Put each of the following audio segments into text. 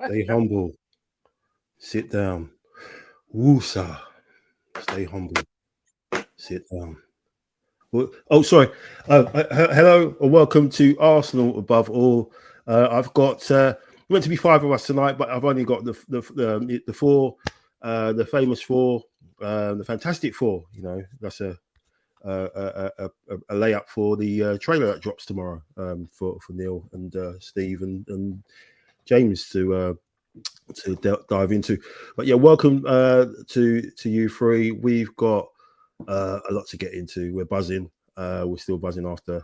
Stay humble. Sit down. Woosa. Stay humble. Sit down. Oh, sorry. Hello and welcome to Arsenal Above All. I've got meant to be five of us tonight, but I've only got the four, the famous four, the fantastic four. You know, that's a layup for the trailer that drops tomorrow for Neil and Steve and James to dive into. But yeah, welcome to you three. We've got a lot to get into. We're buzzing. We're still buzzing after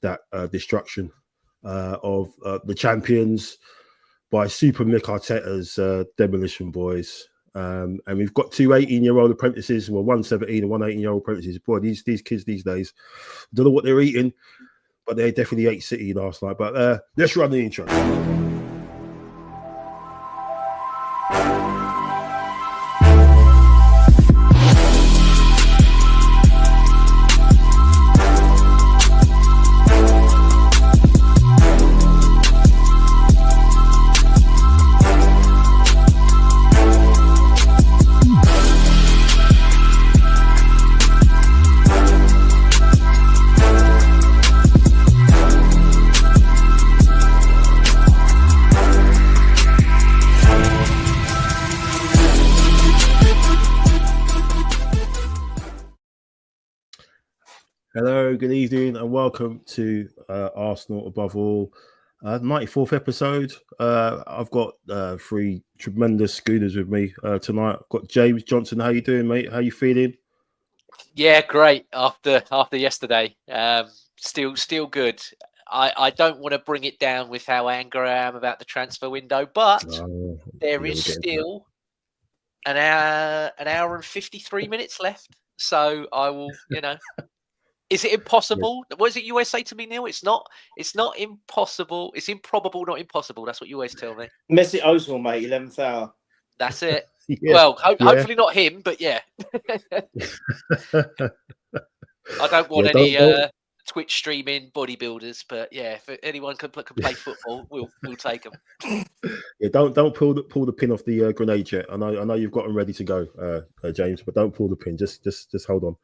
that destruction of the champions by Super Mick Arteta's Demolition Boys. And we've got two 18-year-old apprentices, well, one 17 and one 18-year-old apprentices. Boy, these kids these days, don't know what they're eating, but they definitely ate City last night. But let's run the intro. Hello, good evening, and welcome to Arsenal Above All, 94th episode. I've got three tremendous schooners with me tonight. I've got James Johnson. How you doing, mate? How you feeling? Yeah, great. After yesterday, still good. I don't want to bring it down with how angry I am about the transfer window, but there is still an hour and 53 minutes left. So I will, Is it impossible? Yeah. What does it you always say to me, Neil? It's not impossible. It's improbable, not impossible. That's what you always tell me. Mesut Ozil, mate, 11th hour. That's it. Yeah. Well, hopefully not him, but yeah. I don't want any Twitch streaming bodybuilders, but yeah, if anyone can play football, we'll take them. Yeah, don't pull the pin off the grenade yet. I know you've got them ready to go, James, but don't pull the pin. Just hold on.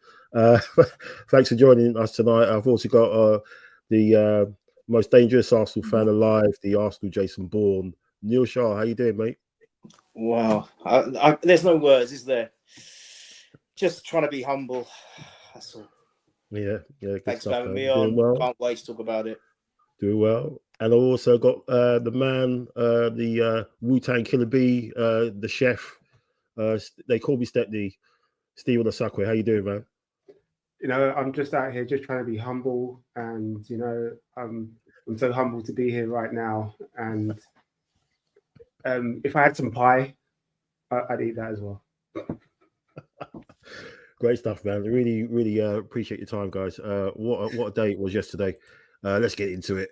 Thanks for joining us tonight. I've also got the most dangerous Arsenal fan alive, the Arsenal Jason Bourne, Neil Shaw. How you doing, mate? Wow, there's no words, is there? Just trying to be humble. That's all. Yeah. Thanks for having me on. Well. Can't wait to talk about it. Doing well. And I also got the man, the Wu-Tang Killer Bee, the chef. They call me Stepney, Steve Osakwe. How you doing, man? I'm just out here just trying to be humble, and I'm so humble to be here right now. And if I had some pie, I'd eat that as well. Great stuff, man. Really, really appreciate your time, guys. What a day it was yesterday. Let's get into it.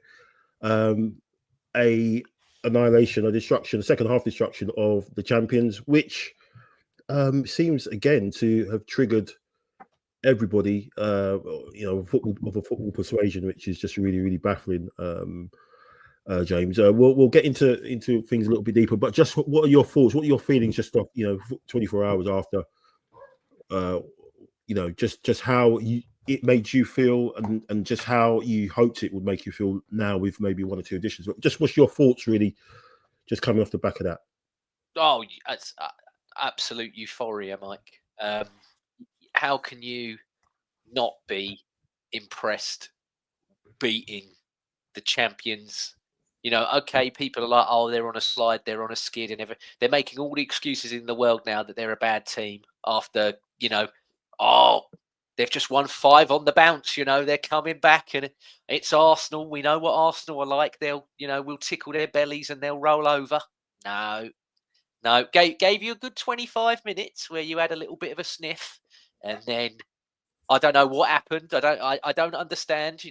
A annihilation, a destruction, a second half destruction of the champions, which seems again to have triggered everybody, football persuasion, which is just really, really baffling. James, we'll get into things a little bit deeper, but just what are your thoughts? What are your feelings? Just 24 hours after. Just how it made you feel, and just how you hoped it would make you feel now with maybe one or two additions. But just what's your thoughts really, just coming off the back of that? Oh, it's absolute euphoria, Mike. How can you not be impressed beating the champions? Okay, people are like, oh, they're on a slide, they're on a skid, and everything. They're making all the excuses in the world now that they're a bad team after, they've just won 5 on the bounce. They're coming back, and it's Arsenal. We know what Arsenal are like. They'll, we'll tickle their bellies and they'll roll over. No. Gave you a good 25 minutes where you had a little bit of a sniff, and then I don't know what happened. I don't understand.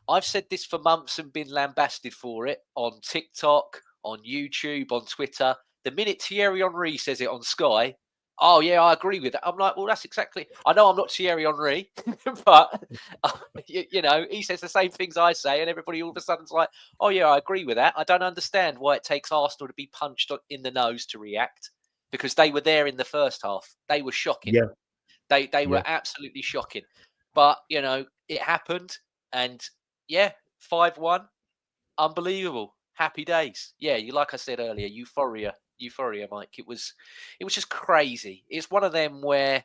I've said this for months and been lambasted for it on TikTok, on YouTube, on Twitter. The minute Thierry Henry says it on Sky, oh yeah, I agree with that. I'm like, well, that's exactly. I know I'm not Thierry Henry, but you know, he says the same things I say, and everybody all of a sudden's like, oh yeah, I agree with that. I don't understand why it takes Arsenal to be punched in the nose to react, because they were there in the first half. They were shocking. Yeah, they were absolutely shocking. But you know, it happened, and yeah, 5-1, unbelievable. Happy days. Yeah, you like I said earlier, euphoria, Mike. It was just crazy. It's one of them where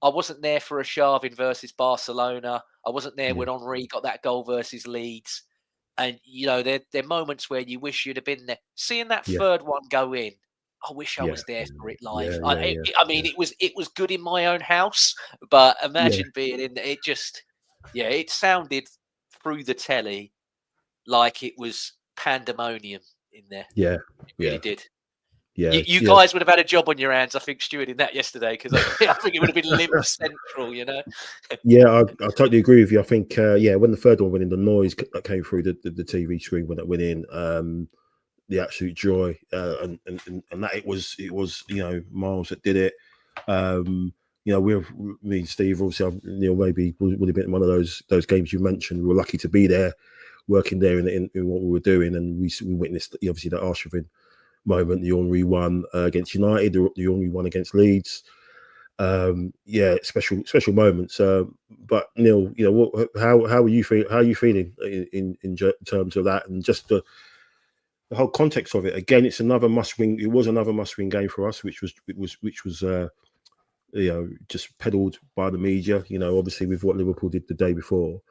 I wasn't there for a Xavi versus Barcelona. I wasn't there when Henry got that goal versus Leeds. And you know, there are moments where you wish you'd have been there. Seeing that third one go in, I wish I was there for it live. I mean, it was good in my own house, but imagine being in it. Just it sounded through the telly like it was pandemonium in there. Yeah, it really did. Yeah, you guys would have had a job on your hands, I think, stewarding that yesterday, because I think it would have been limp central, you know. Yeah, I totally agree with you. I think when the third one went in, the noise that came through the TV screen when it went in, the absolute joy, and that it was Miles that did it. Me and Steve, obviously, Neil maybe would have been one of those games you mentioned. We were lucky to be there, working there in what we were doing, and we witnessed obviously that Arshavin moment, the Henry one against United, the Henry one against Leeds. Special moments. But Neil, how are you feeling? How are you feeling in terms of that, and just the whole context of it? Again, it's another must-win. It was another must-win game for us, which was just peddled by the media. Obviously with what Liverpool did the day before.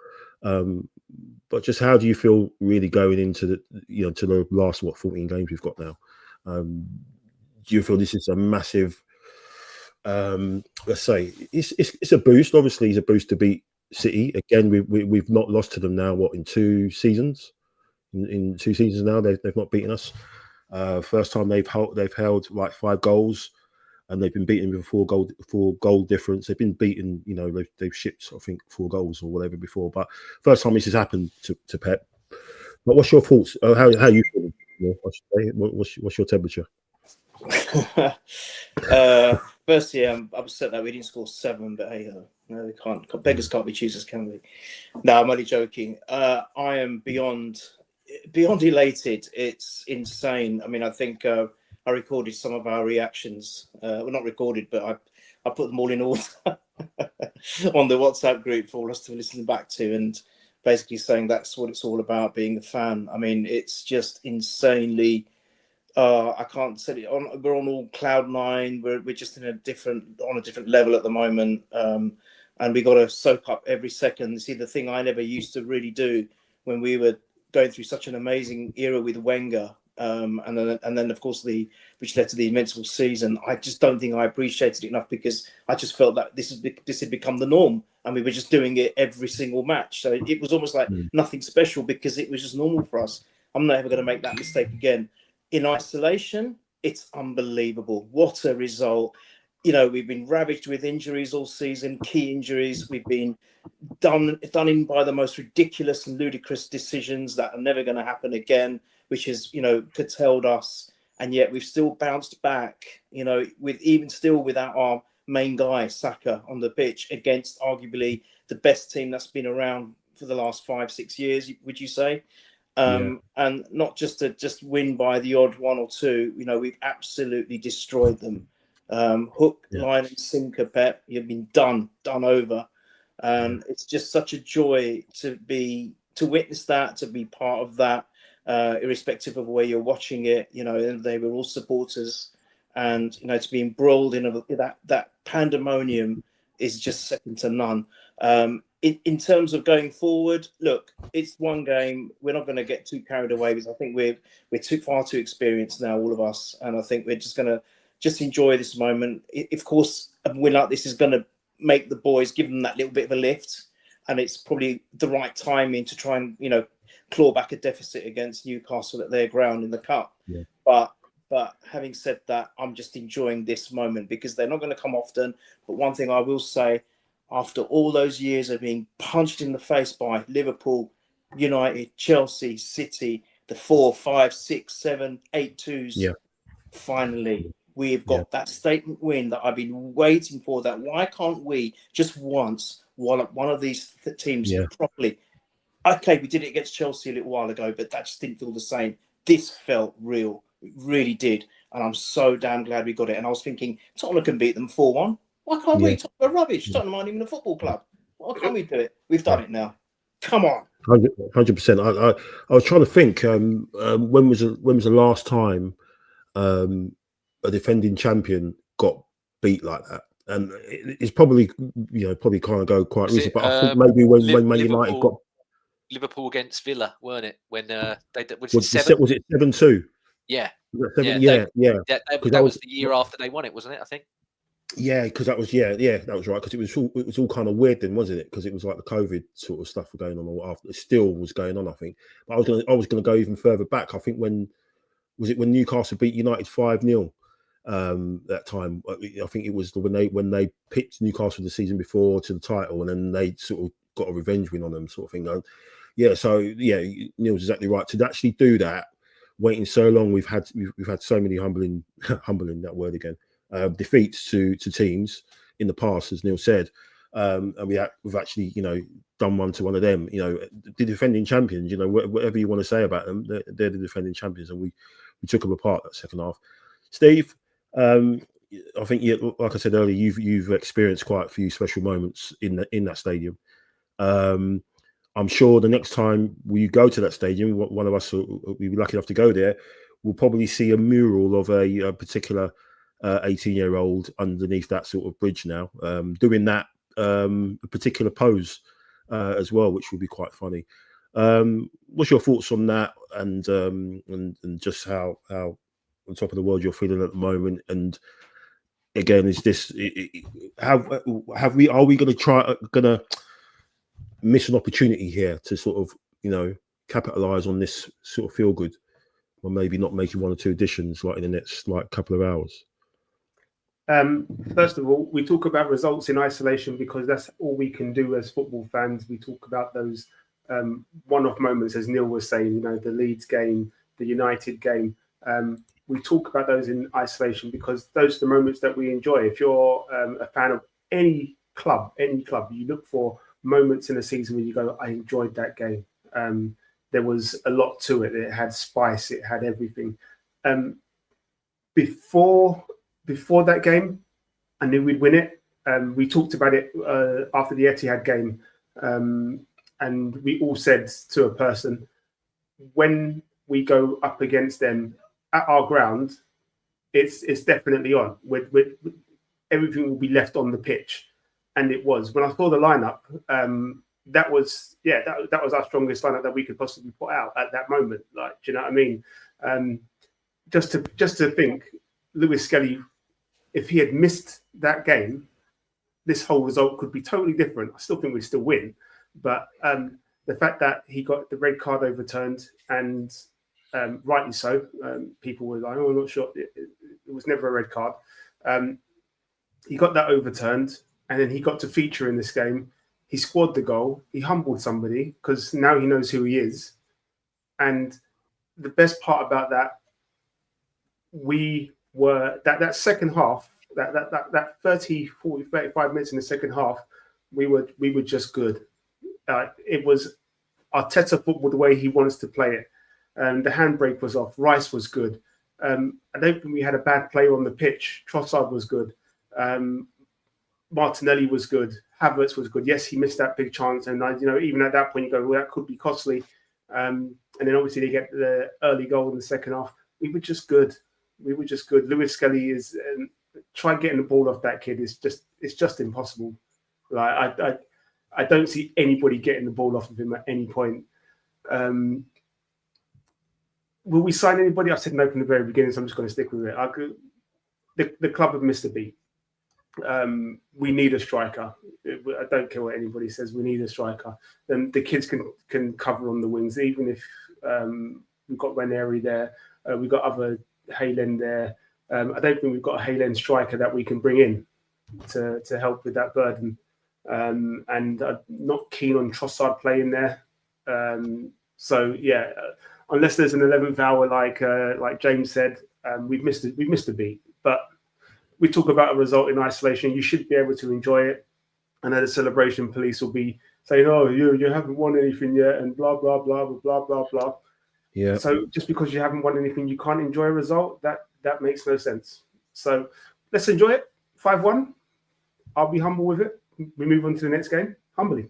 But just how do you feel really going into the last 14 games we've got now? Do you feel this is a massive? Let's say it's a boost. Obviously, it's a boost to beat City again. We've not lost to them now. In 2 seasons? In 2 seasons now, they've not beaten us. First time they've held like 5 goals, and they've been beaten with a 4 goal difference. They've been beaten. They've shipped I think 4 goals or whatever before. But first time this has happened to Pep. But what's your thoughts? How you feeling? What's your temperature? Firstly, I'm upset that we didn't score 7, but hey, no, we can't. Beggars can't be choosers, can we? No, I'm only joking. I am beyond elated. It's insane. I mean, I think I recorded some of our reactions. Well, not recorded, but I put them all in order on the WhatsApp group for all us to listen back to, and basically saying that's what it's all about, being a fan. I mean, it's just insanely. I can't say it. We're on all cloud 9. We're just on a different level at the moment, and we got to soak up every second. See, the thing I never used to really do when we were going through such an amazing era with Wenger, and then of course which led to the Invincible season. I just don't think I appreciated it enough, because I just felt that this had become the norm, and we were just doing it every single match. So it was almost like nothing special, because it was just normal for us. I'm not ever going to make that mistake again. In isolation, it's unbelievable. What a result. We've been ravaged with injuries all season, key injuries. We've been done in by the most ridiculous and ludicrous decisions that are never going to happen again, which has, curtailed us. And yet we've still bounced back, without our main guy, Saka, on the pitch, against arguably the best team that's been around for the last 5-6 years, would you say? And not just to win by the odd 1 or 2. We've absolutely destroyed them. Hook, line, and sinker, Pep. You've been done over. It's just such a joy to witness that, to be part of that, irrespective of where you're watching it. They were all supporters, and to be embroiled in that pandemonium is just second to none. In terms of going forward, look, it's one game. We're not going to get too carried away, because I think we're far too experienced now, all of us, and I think we're just going to enjoy this moment. Of course, a win like this is going to make the boys, give them that little bit of a lift, and it's probably the right timing to try and claw back a deficit against Newcastle at their ground in the cup. But having said that, I'm just enjoying this moment, because they're not going to come often. But one thing I will say, after all those years of being punched in the face by Liverpool, United, Chelsea, City, the 4, 5, 6, 7, 8 2s, finally We've got that statement win that I've been waiting for. That why can't we just once wallop one of these teams properly? Okay, we did it against Chelsea a little while ago, but that just didn't feel the same. This felt real. It really did. And I'm so damn glad we got it. And I was thinking, Tottenham can beat them 4-1. Why can't we? Tottenham are rubbish. Tottenham aren't even a football club. Why can't we do it? We've done it now. Come on. 100%. I was trying to think. When was the last time a defending champion got beat like that? And it's probably kind of go quite recent. But I think maybe when Man United got Liverpool against Villa, weren't it? When was it 7-2? Yeah. That was the year after they won it, wasn't it? I think. Yeah, because that was that was right. Because it was all kind of weird then, wasn't it? Because it was like the COVID sort of stuff going on, or after it still was going on, I think. But I was gonna go even further back. I think when Newcastle beat United 5-0 that time. I think it was when they picked Newcastle the season before to the title, and then they sort of got a revenge win on them, sort of thing. Neil's exactly right. To actually do that, waiting so long, we've had so many humbling that word again. Defeats to teams in the past, as Neil said, and we've actually done one to one of them. The defending champions. Whatever you want to say about them, they're the defending champions, and we took them apart that second half. Steve, I think like I said earlier, you've experienced quite a few special moments in that stadium. I'm sure the next time we go to that stadium, one of us will be lucky enough to go there. We'll probably see a mural of a particular 18-year-old underneath that sort of bridge now, doing that particular pose as well, which will be quite funny. What's your thoughts on that, and just how on top of the world you're feeling at the moment? And again, is this are we going to miss an opportunity here to sort of capitalize on this sort of feel good, or maybe not making one or two additions like in the next couple of hours? First of all, we talk about results in isolation because that's all we can do as football fans. We talk about those one-off moments, as Neil was saying, the Leeds game, the United game. We talk about those in isolation because those are the moments that we enjoy. If you're a fan of any club, you look for moments in a season where you go, I enjoyed that game. There was a lot to it. It had spice. It had everything. Before that game, I knew we'd win it. We talked about it after the Etihad game, and we all said to a person, when we go up against them at our ground, it's definitely on. Everything will be left on the pitch, and it was. When I saw the lineup, that was our strongest lineup that we could possibly put out at that moment. Do you know what I mean? Just to think, Lewis Skelly, if he had missed that game, this whole result could be totally different. I still think we'd still win, but the fact that he got the red card overturned, and rightly so, people were like, "Oh, I'm not sure." It was never a red card. He got that overturned, and then he got to feature in this game. He scored the goal. He humbled somebody because now he knows who he is. And the best part about that, we were that second half, that 30, 40, 35 minutes in the second half, we were just good. It was Arteta football the way he wants to play it. The handbrake was off. Rice was good. I don't think we had a bad player on the pitch. Trossard was good. Martinelli was good. Havertz was good. Yes, he missed that big chance, and even at that point, you go, well, that could be costly. And then obviously they get the early goal in the second half. We were just good. Lewis Skelly is try getting the ball off that kid. It's just impossible. I don't see anybody getting the ball off of him at any point. Will we sign anybody? I said no from the very beginning, so I'm just going to stick with it. The club have missed a beat. We need a striker. I don't care what anybody says. We need a striker. Then the kids can cover on the wings, even if we've got Ranieri there. We've got other Haaland there. I don't think we've got a Haaland striker that we can bring in to help with that burden. And I'm not keen on Trossard playing there. Unless there's an 11th hour like James said, we've missed a beat. But we talk about a result in isolation. You should be able to enjoy it. And then the celebration police will be saying, "Oh, you haven't won anything yet," and blah blah blah blah blah blah blah. Yeah. So just because you haven't won anything, you can't enjoy a result. That makes no sense. So let's enjoy it. 5-1. I'll be humble with it. We move on to the next game humbly.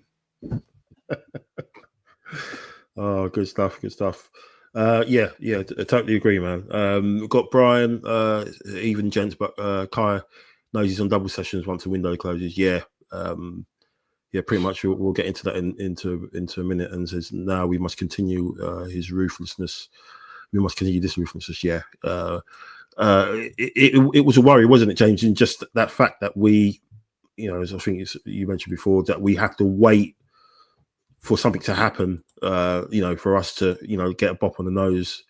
Oh, good stuff. Good stuff. Yeah, I totally agree, man. We've got Brian, even gents, but Kai knows he's on double sessions once the window closes. Yeah, pretty much. We'll get into that into a minute. And says now we must continue his ruthlessness. We must continue this ruthlessness. Yeah, it was a worry, wasn't it, James? In just that fact that we, as I think you mentioned before, that we have to wait for something to happen, for us to, get a bop on the nose,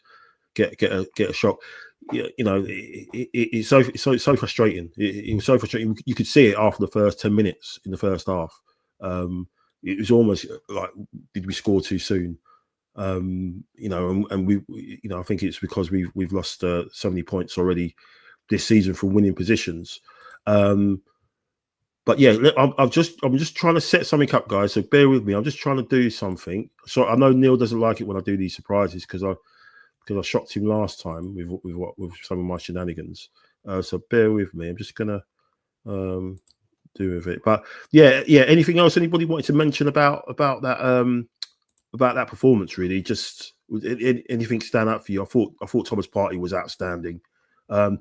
get a shock. It's so frustrating. It was so frustrating. You could see it after the first 10 minutes in the first half. It was almost like, did we score too soon? And we, I think it's because we've lost so many points already this season from winning positions. But yeah, I'm just trying to set something up, guys. So bear with me. I'm just trying to do something. So I know Neil doesn't like it when I do these surprises because I shocked him last time with some of my shenanigans. So bear with me. I'm just gonna do with it. But yeah. Anything else anybody wanted to mention about that performance? Really, just anything stand out for you? I thought Thomas Partey was outstanding. I'll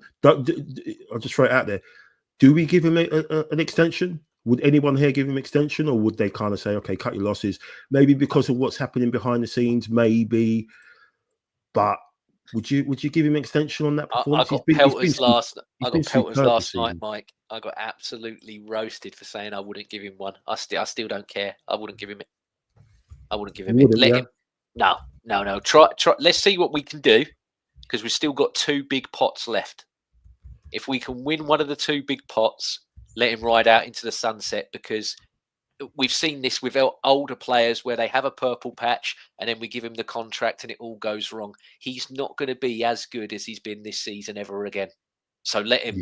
just throw it out there. Do we give him an extension? Would anyone here give him extension, or would they kind of say, "Okay, cut your losses"? Maybe because of what's happening behind the scenes, maybe. But would you give him extension on that performance? I got pelters last night, Mike. I got absolutely roasted for saying I wouldn't give him one. I still don't care. I wouldn't give him it. I wouldn't give him it. Let him. No. Try. Let's see what we can do, because we've still got 2 big pots left. If we can win one of the 2 big pots, let him ride out into the sunset, because we've seen this with older players where they have a purple patch and then we give him the contract and it all goes wrong. He's not going to be as good as he's been this season ever again. So let him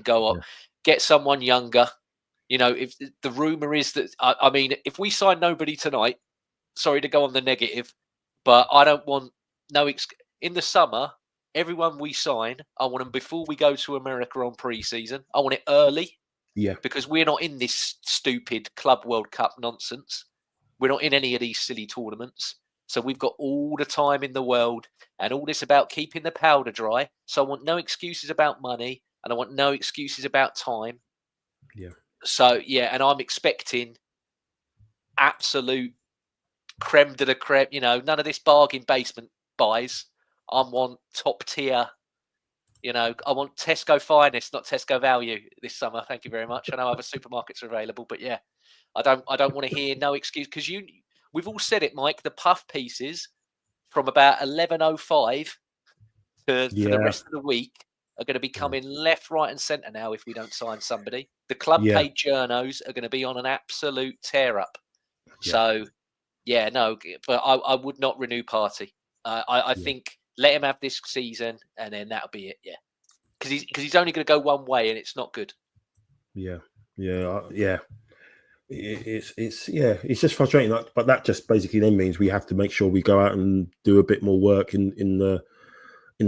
go up. Yeah. Get someone younger. If the rumor is that, I mean, if we sign nobody tonight, sorry to go on the negative, but I don't want in the summer. Everyone we sign, I want them before we go to America on pre-season. I want it early. Yeah. Because we're not in this stupid Club World Cup nonsense. We're not in any of these silly tournaments. So we've got all the time in the world, and all this about keeping the powder dry. So I want no excuses about money, and I want no excuses about time. Yeah. So, and I'm expecting absolute creme de la creme, none of this bargain basement buys. I want top tier, I want Tesco finest, not Tesco value this summer. Thank you very much. I know other supermarkets are available, but yeah, I don't want to hear no excuse, because we've all said it, Mike. The puff pieces from about 11:05 for the rest of the week are going to be coming left, right, and centre now if we don't sign somebody. The club paid journos are going to be on an absolute tear up. Yeah. So but I would not renew Partey. I think. Let him have this season, and then that'll be it. Yeah, because he's only going to go one way, and it's not good. Yeah. It's just frustrating. But that just basically then means we have to make sure we go out and do a bit more work in the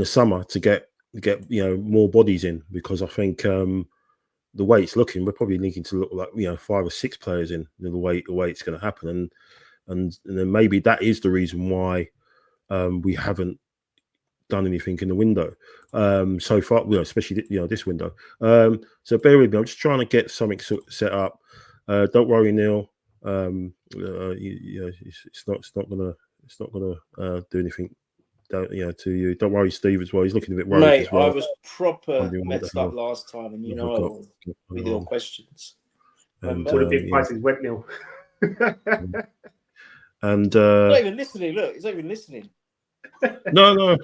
summer to get more bodies in, because I think the way it's looking, we're probably needing to look like 5 or 6 players in the way it's going to happen, and then maybe that is the reason why we haven't done anything in the window so far, especially this window. So bear with me. I'm just trying to get something set up. Don't worry, Neil. It's not gonna do anything. To you. Don't worry, Steve, as well. He's looking a bit worried. Mate, as well. I was proper messed up last time, and with your questions. And all the big prices went, Neil. And he's not even listening. Look, he's not even listening. No.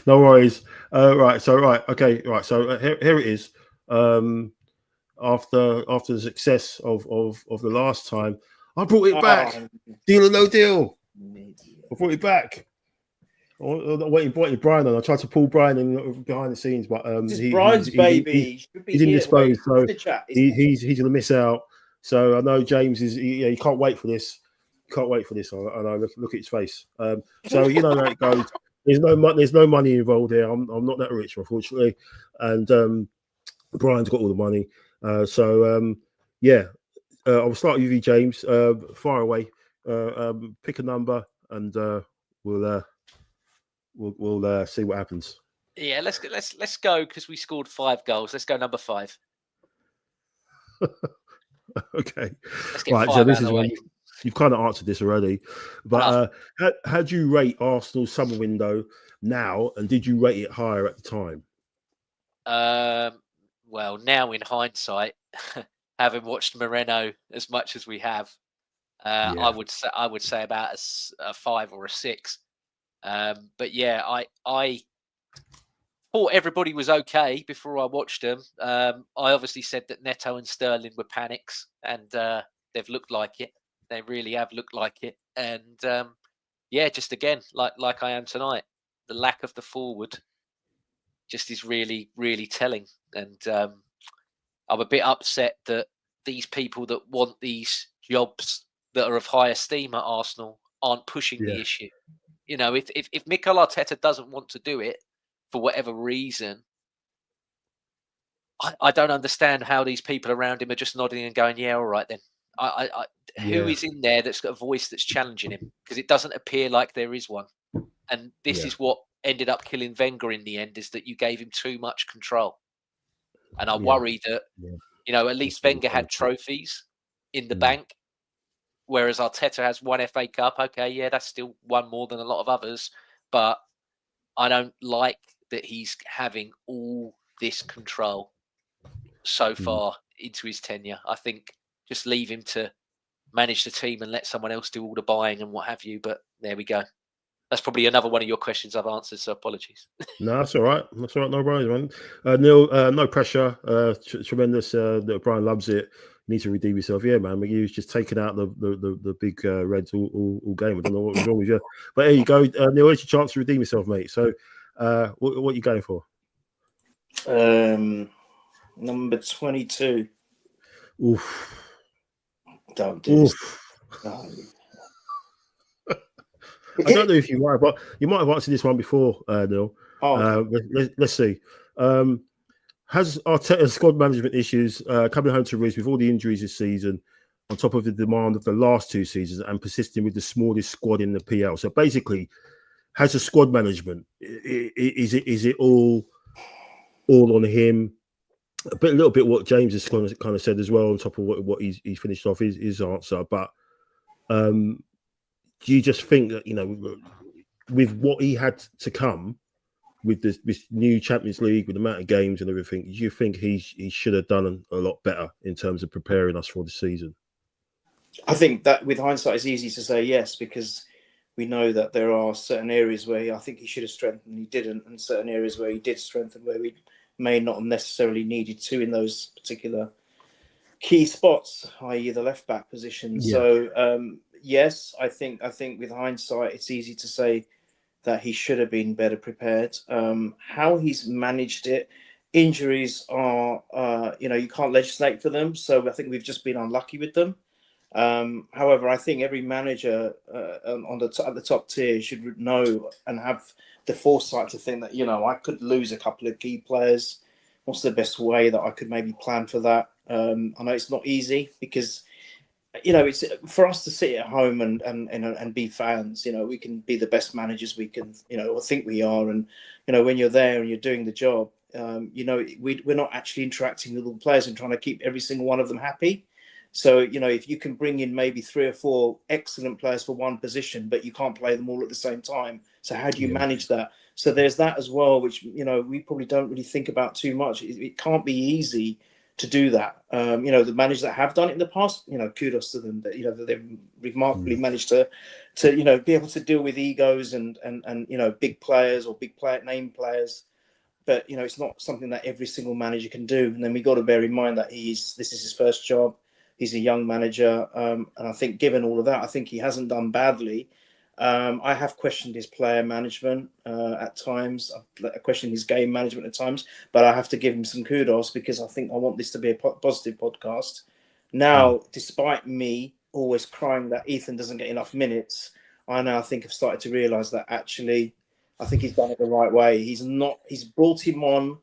No worries. Okay. So here it is. After the success of the last time, I brought it back. Deal or no deal. I brought it back. I'm waiting Brian on. I tried to pull Brian in behind the scenes, but this is Brian's baby. He's indisposed, so he's going to miss out. So I know James is. He can't wait for this. Can't wait for this. And I look at his face. So you know how it goes. There's no money involved here. I'm not that rich, unfortunately, and Brian's got all the money. I'll start with you, James. Fire away. Pick a number, and we'll see what happens. Yeah, let's go because we scored 5 goals. Let's go number 5. Okay. Right. So this is when you've kind of answered this already, but how do you rate Arsenal's summer window now, and did you rate it higher at the time? Well, now in hindsight, having watched Moreno as much as we have, I would say about a 5 or a 6. But yeah, I thought everybody was okay before I watched them. I obviously said that Neto and Sterling were panics, and they've looked like it. They really have looked like it. And just again, like I am tonight, the lack of the forward just is really, really telling. And I'm a bit upset that these people that want these jobs that are of high esteem at Arsenal aren't pushing the issue. You know, if Mikel Arteta doesn't want to do it for whatever reason, I don't understand how these people around him are just nodding and going, "Yeah, all right then." Who is in there that's got a voice that's challenging him? Because it doesn't appear like there is one. And this is what ended up killing Wenger in the end, is that you gave him too much control. And I worry that, at least Wenger had trophies in the bank, whereas Arteta has 1 FA Cup. Okay, yeah, that's still one more than a lot of others. But I don't like that he's having all this control so far into his tenure. I think just leave him to manage the team and let someone else do all the buying and what have you. But there we go. That's probably another one of your questions I've answered, so apologies. No, that's all right. That's all right. No worries, man. Neil, no pressure. Tremendous. Brian loves it. You need to redeem yourself. Yeah, man. He was just taking out the big Reds all game. I don't know what was wrong with you. But there you go. Neil, it's your chance to redeem yourself, mate. So what are you going for? Number 22. Oof. Don't do this. I don't know if you might, but you might have answered this one before, Neil. Let's see. Has Arteta's squad management issues coming home to roost with all the injuries this season, on top of the demand of the last 2 seasons, and persisting with the smallest squad in the PL? So basically, has the squad management, is it all on him? A little bit what James has kind of said as well, on top of what he finished off his answer. But do you just think that, with what he had to come with this new Champions League, with the amount of games and everything, do you think he should have done a lot better in terms of preparing us for the season? I think that with hindsight, it's easy to say yes, because we know that there are certain areas where I think he should have strengthened and he didn't, and certain areas where he did strengthen where we may not have necessarily needed to in those particular key spots, i.e. the left back position. Yeah. So yes, I think with hindsight, it's easy to say that he should have been better prepared. How he's managed it, injuries are, you can't legislate for them. So I think we've just been unlucky with them. However, I think every manager at the top tier should know and have the foresight to think that, I could lose a couple of key players. What's the best way that I could maybe plan for that? I know it's not easy because, it's for us to sit at home and be fans. We can be the best managers we can, or think we are. And, when you're there and you're doing the job, we're not actually interacting with all the players and trying to keep every single one of them happy. So, if you can bring in maybe 3 or 4 excellent players for one position, but you can't play them all at the same time. So how do you manage that? So there's that as well, which, we probably don't really think about too much. It can't be easy to do that. The managers that have done it in the past, kudos to them that, they've remarkably managed to be able to deal with egos and big players or big name players. But, it's not something that every single manager can do. And then we got to bear in mind that this is his first job. He's a young manager. And I think given all of that, I think he hasn't done badly. I have questioned his player management at times. I've questioned his game management at times, but I have to give him some kudos because I think I want this to be a positive podcast. Now, despite me always crying that Ethan doesn't get enough minutes, I now think I've started to realise that actually, I think he's done it the right way. He's brought him on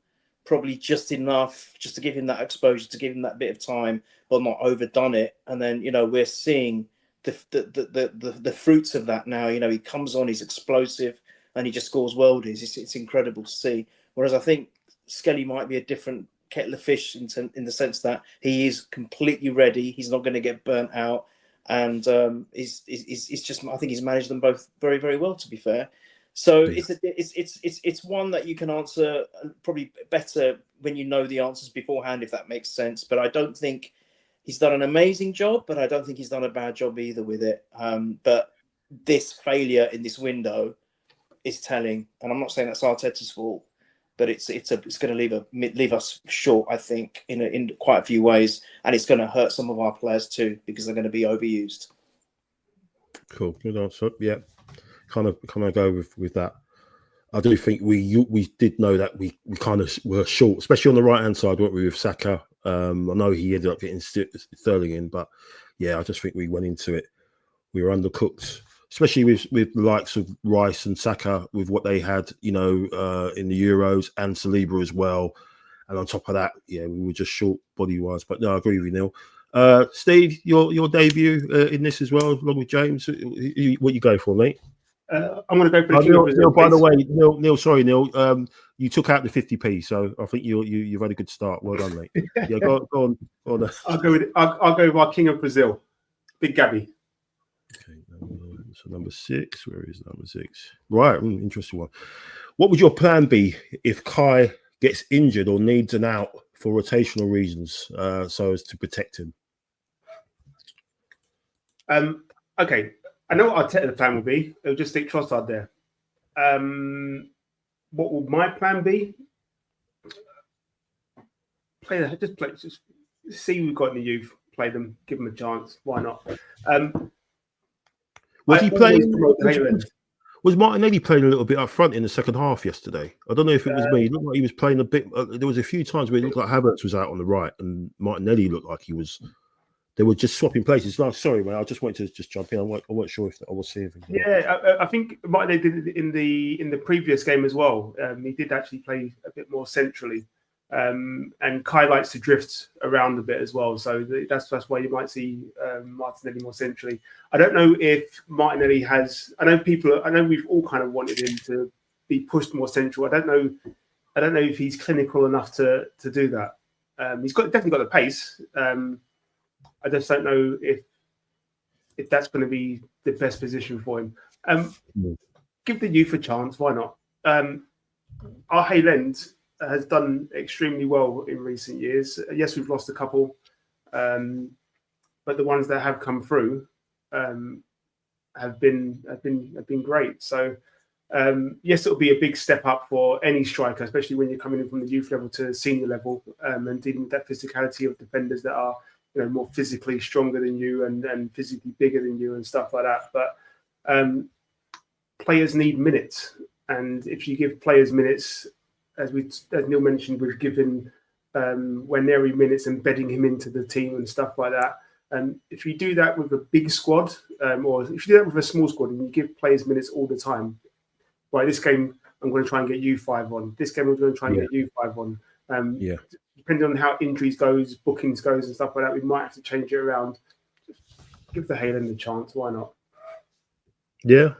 probably just enough, just to give him that exposure, to give him that bit of time, but not overdone it. And then, we're seeing the fruits of that now. He comes on, he's explosive, and he just scores worldies. It's incredible to see. Whereas I think Skelly might be a different kettle of fish in the sense that he is completely ready. He's not going to get burnt out, and he's just. I think he's managed them both very, very well. To be fair, so it's one that you can answer probably better when you know the answers beforehand, if that makes sense. But I don't think he's done an amazing job, but I don't think he's done a bad job either with it. But this failure in this window is telling, and I'm not saying that's Arteta's fault, but it's going to leave us short, I think, in quite a few ways, and it's going to hurt some of our players too because they're going to be overused. Cool, good answer. Yeah, kind of go with that. I do think we did know that we kind of were short, especially on the right hand side, weren't we, with Saka? I know he ended up getting Sterling in, but yeah, I just think we went into it. We were undercooked, especially with the likes of Rice and Saka, with what they had, in the Euros, and Saliba as well. And on top of that, yeah, we were just short body wise. But no, I agree with you, Neil. Steve, your debut in this as well, along with James. What you go for, mate? I'm going to go for the Neil, by the way, Neil, sorry, Neil. You took out the 50p, so I think you've had a good start. Well done, mate. Yeah, go on. I'll go with our King of Brazil, Big Gabby. Okay, so number 6. Where is number 6? Right, interesting one. What would your plan be if Kai gets injured or needs an out for rotational reasons, so as to protect him? Okay, I know what Arteta's plan will be. It'll just stick Trossard there. What will my plan be? Just see who we've got in the youth. Play them, give them a chance. Why not? Was he playing? Was Martinelli playing a little bit up front in the second half yesterday? I don't know if it was me. It looked like he was playing a bit. There was a few times where it looked like Havertz was out on the right, and Martinelli looked like he was. They were just swapping places. No, sorry, man. I just wanted to just jump in. I wasn't sure if I was seeing anything. Yeah, I think Martinelli did it in the previous game as well. He did actually play a bit more centrally, and Kai likes to drift around a bit as well. So that's why you might see Martinelli more centrally. I don't know if Martinelli has. I know we've all kind of wanted him to be pushed more central. I don't know if he's clinical enough to do that. He's definitely got the pace. I just don't know if that's going to be the best position for him. Give the youth a chance. Why not? Our Hayland has done extremely well in recent years. Yes, we've lost a couple, but the ones that have come through have been great. So yes, it'll be a big step up for any striker, especially when you're coming in from the youth level to senior level, and dealing with that physicality of defenders that are more physically stronger than you and physically bigger than you and stuff like that. But players need minutes, and if you give players minutes, as Neil mentioned, we've given Nwaneri minutes and bedding him into the team and stuff like that. And if you do that with a big squad, or if you do that with a small squad, and you give players minutes all the time, right? This game I'm going to try and get you 5 on. This game I'm going to try and get you 5 on. Depending on how injuries goes, bookings goes, and stuff like that, we might have to change it around. Give the Hayland a chance. Why not? Yeah.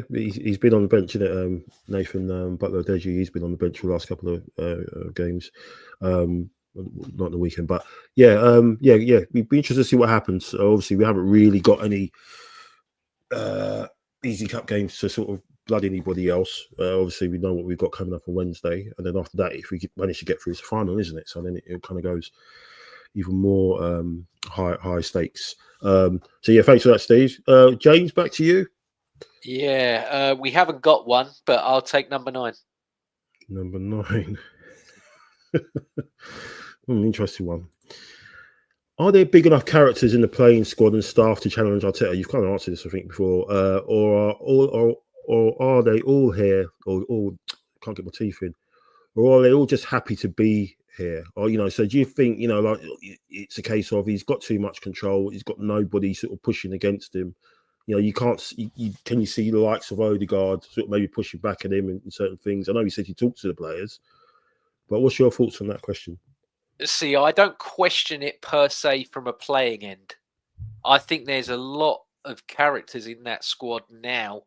He's been on the bench, isn't it? Nathan Butler-Deji. He's been on the bench for the last couple of games, not the weekend, but yeah. We'd be interested to see what happens. Obviously, we haven't really got any easy cup games to sort of blood anybody else. Obviously, we know what we've got coming up on Wednesday, and then after that, if we manage to get through, it's the final, isn't it? So then it kind of goes even more high stakes. So yeah, thanks for that, Steve. James, back to you. Yeah, we haven't got one, but I'll take number 9. Number 9. Interesting one. Are there big enough characters in the playing squad and staff to challenge Arteta? You've kind of answered this, I think, before. Or are they all here? Or can't get my teeth in? Or are they all just happy to be here? Or so do you think like it's a case of he's got too much control? He's got nobody sort of pushing against him. You can't. Can you see the likes of Odegaard sort of maybe pushing back at him in certain things? I know you said you talked to the players, but what's your thoughts on that question? See, I don't question it per se from a playing end. I think there's a lot of characters in that squad now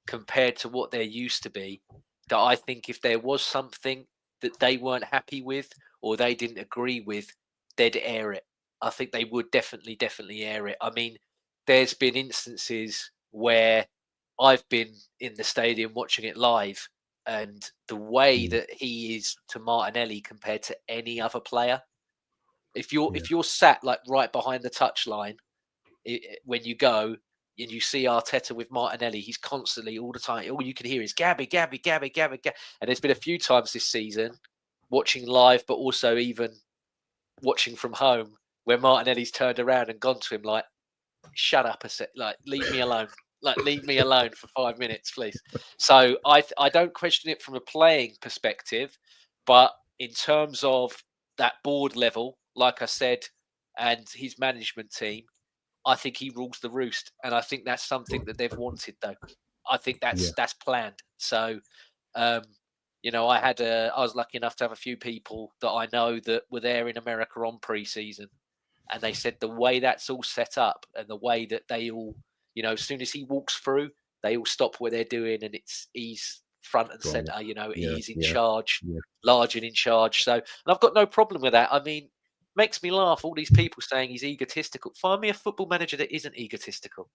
compared to what there used to be that I think if there was something that they weren't happy with or they didn't agree with, they'd air it. I think they would definitely air it. I mean, there's been instances where I've been in the stadium watching it live, and the way that he is to Martinelli compared to any other player, if you're sat like right behind the touchline when you go and you see Arteta with Martinelli, he's constantly all the time. All you can hear is Gabby. And there's been a few times this season watching live, but also even watching from home where Martinelli's turned around and gone to him like, "Shut up a sec, like leave me alone." Like, leave me alone for 5 minutes, please. So I don't question it from a playing perspective, but in terms of that board level, like I said, and his management team, I think he rules the roost. And I think that's something that they've wanted, though. I think that's planned. So, I was lucky enough to have a few people that I know that were there in America on pre-season. And they said the way that's all set up and the way that they all, as soon as he walks through, they all stop what they're doing, and he's front and center. He's in charge, large and in charge. So, and I've got no problem with that. I mean, makes me laugh. All these people saying he's egotistical. Find me a football manager that isn't egotistical.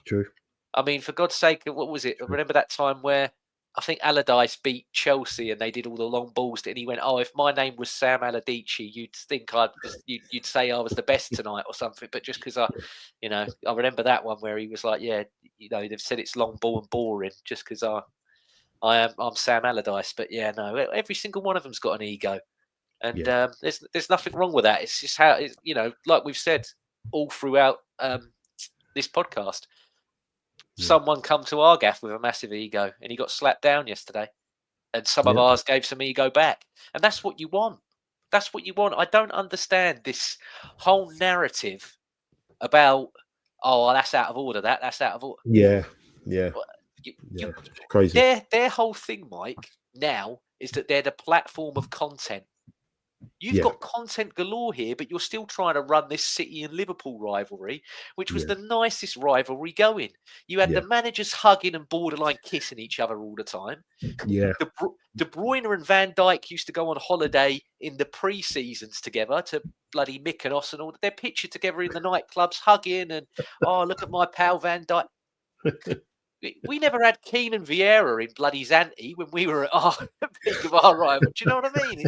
True. I mean, for God's sake, what was it? I remember that time where I think Allardyce beat Chelsea and they did all the long balls, and he went, "Oh, if my name was Sam Allardyce, you'd think you'd say I was the best tonight or something." But just because I remember that one where he was like, "Yeah, they've said it's long ball and boring just because I'm Sam Allardyce." But yeah, no, every single one of them's got an ego, and there's nothing wrong with that. It's just how like we've said all throughout this podcast. Someone come to our gaff with a massive ego and he got slapped down yesterday, and some of ours gave some ego back, and that's what you want. That's what you want. I don't understand this whole narrative about that's out of order. That's out of order. Crazy. Their whole thing, Mike, now is that they're the platform of content. You've got content galore here, but you're still trying to run this City and Liverpool rivalry, which was the nicest rivalry going. You had the managers hugging and borderline kissing each other all the time. Yeah. De Bruyne and Van Dijk used to go on holiday in the pre-seasons together to bloody Mykonos and all. They're pictured together in the nightclubs hugging and, look at my pal Van Dijk. We never had Keane and Vieira in bloody Zante when we were at our peak of our rival. Do you know what I mean?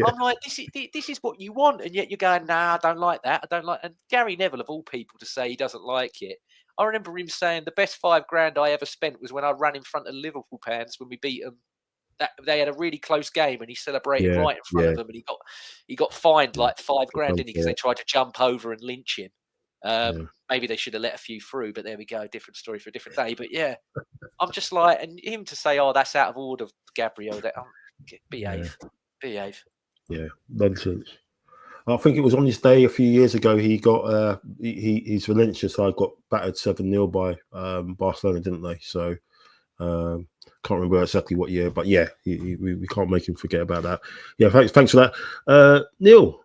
I'm like, this is what you want, and yet you're going, nah, I don't like that. I don't like. And Gary Neville, of all people, to say he doesn't like it. I remember him saying the best $5,000 I ever spent was when I ran in front of Liverpool fans when we beat them. They had a really close game, and he celebrated right in front of them, and he got fined like $5,000, didn't he? Because they tried to jump over and lynch him. Maybe they should have let a few through, but there we go. Different story for a different day. But yeah, I'm just like, and him to say, that's out of order, Gabriel. Behave. Yeah, nonsense. I think it was on this day a few years ago. He got his Valencia side got battered 7-0 by Barcelona, didn't they? So can't remember exactly what year, but yeah, we can't make him forget about that. Yeah, thanks for that, Neil.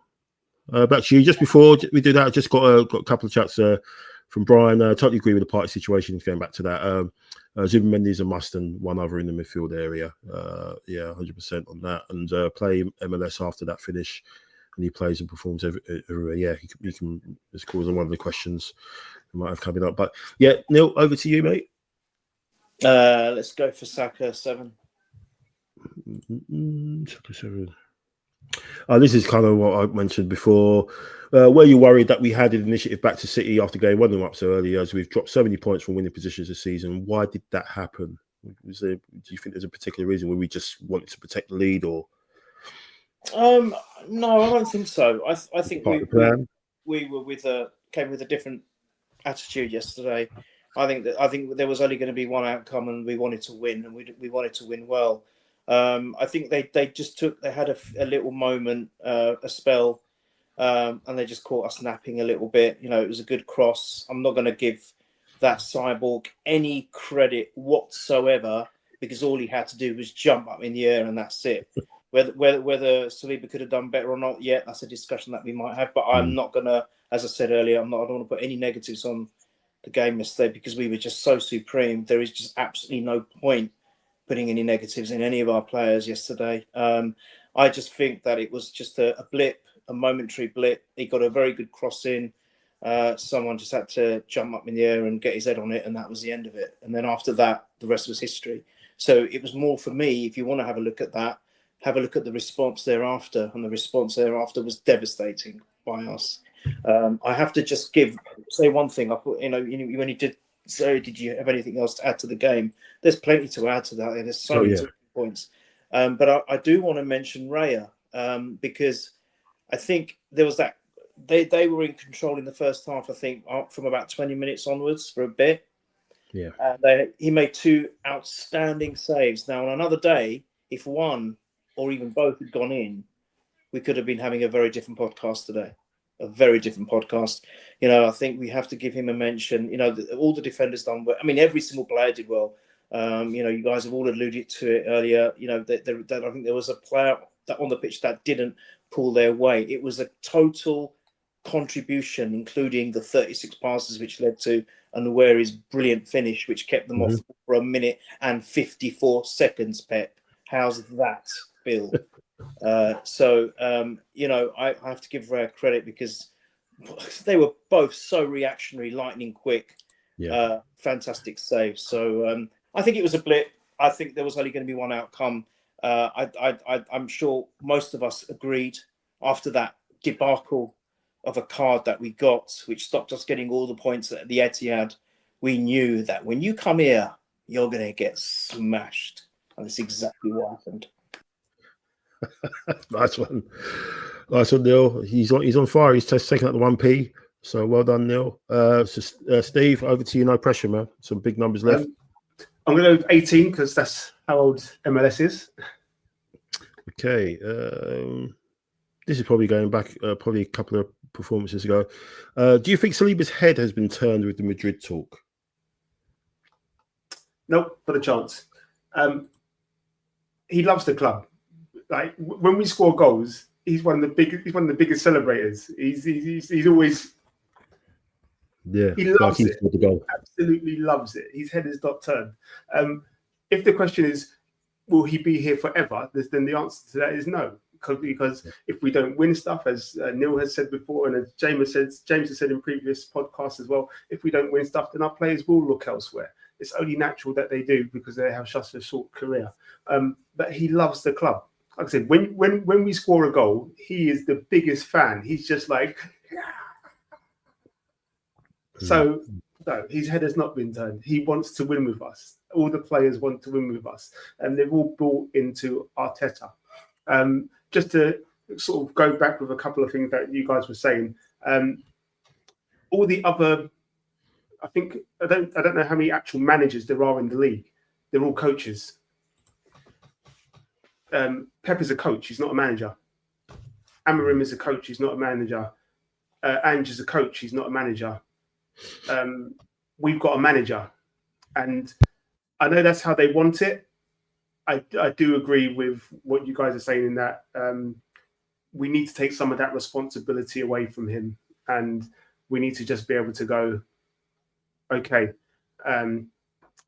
Back to you. Just before we do that, I just got a couple of chats from Brian. Totally agree with the party situation. Going back to that, Zubimendi is a must, and one other in the midfield area. 100% on that. And play MLS after that finish, and he plays and performs everywhere. Yeah, he can. This calls on one of the questions we might have coming up. But yeah, Neil, over to you, mate. Let's go for Saka 7. Saka 7. This is kind of what I mentioned before. Were you worried that we had the initiative back to City after going 1-0 up so early, as we've dropped so many points from winning positions this season? Why did that happen? Do you think there's a particular reason where we just wanted to protect the lead, or? No, I don't think so. I think Part of the plan. we were came with a different attitude yesterday. I think there was only going to be one outcome, and we wanted to win, and we wanted to win well. I think they just had a little moment, a spell, and they just caught us napping a little bit. You know, it was a good cross. I'm not going to give that Cyborg any credit whatsoever, because all he had to do was jump up in the air, and that's it. Whether Saliba could have done better or not yet, that's a discussion that we might have. But I'm not gonna, as I said earlier, I don't want to put any negatives on the game yesterday, because we were just so supreme. There is just absolutely no point putting any negatives in any of our players yesterday. I just think that it was just a blip, a momentary blip. He got a very good cross in. Someone just had to jump up in the air and get his head on it, and that was the end of it. And then after that, the rest was history. So it was more for me, if you want to have a look at that, have a look at the response thereafter, and the response thereafter was devastating by us. I have to just say one thing. When you did say, did you have anything else to add to the game? There's plenty to add to that. There's so many points. But I do want to mention Raya, because I think there was that they were in control in the first half. I think from about 20 minutes onwards for a bit. Yeah. He made 2 outstanding saves. Now, on another day, if one or even both had gone in, we could have been having a very different podcast today. A very different podcast. You know, I think we have to give him a mention. You know, all the defenders done well. I mean, every single player did well. You know, you guys have all alluded to it earlier. You know, that I think there was a player that on the pitch that didn't pull their weight. It was a total contribution, including the 36 passes, which led to Nwaeri's brilliant finish, which kept them off for 1 minute and 54 seconds, Pep. How's that, Bill? You know, I have to give Raya credit, because they were both so reactionary, lightning quick, fantastic saves. So I think it was a blip. I think there was only going to be one outcome. I'm sure most of us agreed after that debacle of a card that we got, which stopped us getting all the points at the Etihad. We knew that when you come here, you're going to get smashed. And that's exactly what happened. Nice one, Neil. He's on fire. He's taking up the 1p. So well done, Neil. Steve, over to you. No pressure, man. Some big numbers left. I'm going to go 18, because that's how old MLS is. Okay. This is probably going back probably a couple of performances ago. Do you think Saliba's head has been turned with the Madrid talk? Nope, not a chance. He loves the club. Like, when we score goals, he's one of the biggest celebrators. He's always he loves it. Absolutely loves it. His head is not turned. If the question is, will he be here forever? Then the answer to that is no. Because if we don't win stuff, as Neil has said before, and as James has said in previous podcasts as well, if we don't win stuff, then our players will look elsewhere. It's only natural that they do, because they have such a short career. But he loves the club. Like I said, when we score a goal, he is the biggest fan. He's just like, so no, his head has not been turned. He wants to win with us. All the players want to win with us, and they've all bought into Arteta. Just to sort of go back with a couple of things that you guys were saying, all the other, I don't know how many actual managers there are in the league. They're all coaches. Pep is a coach. He's not a manager. Amorim is a coach. He's not a manager. Ange is a coach. He's not a manager. We've got a manager, and I know that's how they want it. I do agree with what you guys are saying in that we need to take some of that responsibility away from him, and we need to just be able to go, okay,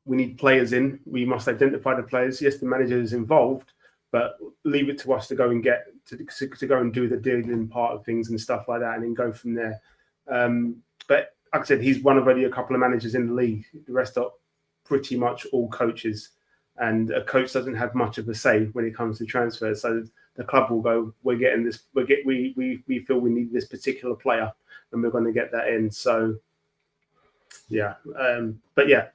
we need players in. We must identify the players. Yes, the manager is involved, but leave it to us to go and get to go and do the dealing part of things and stuff like that, and then go from there. But like I said, he's one of only a couple of managers in the league. The rest are pretty much all coaches, and a coach doesn't have much of a say when it comes to transfers. So the club will go, we're getting this. We feel we need this particular player, and we're going to get that in. So yeah, but yeah,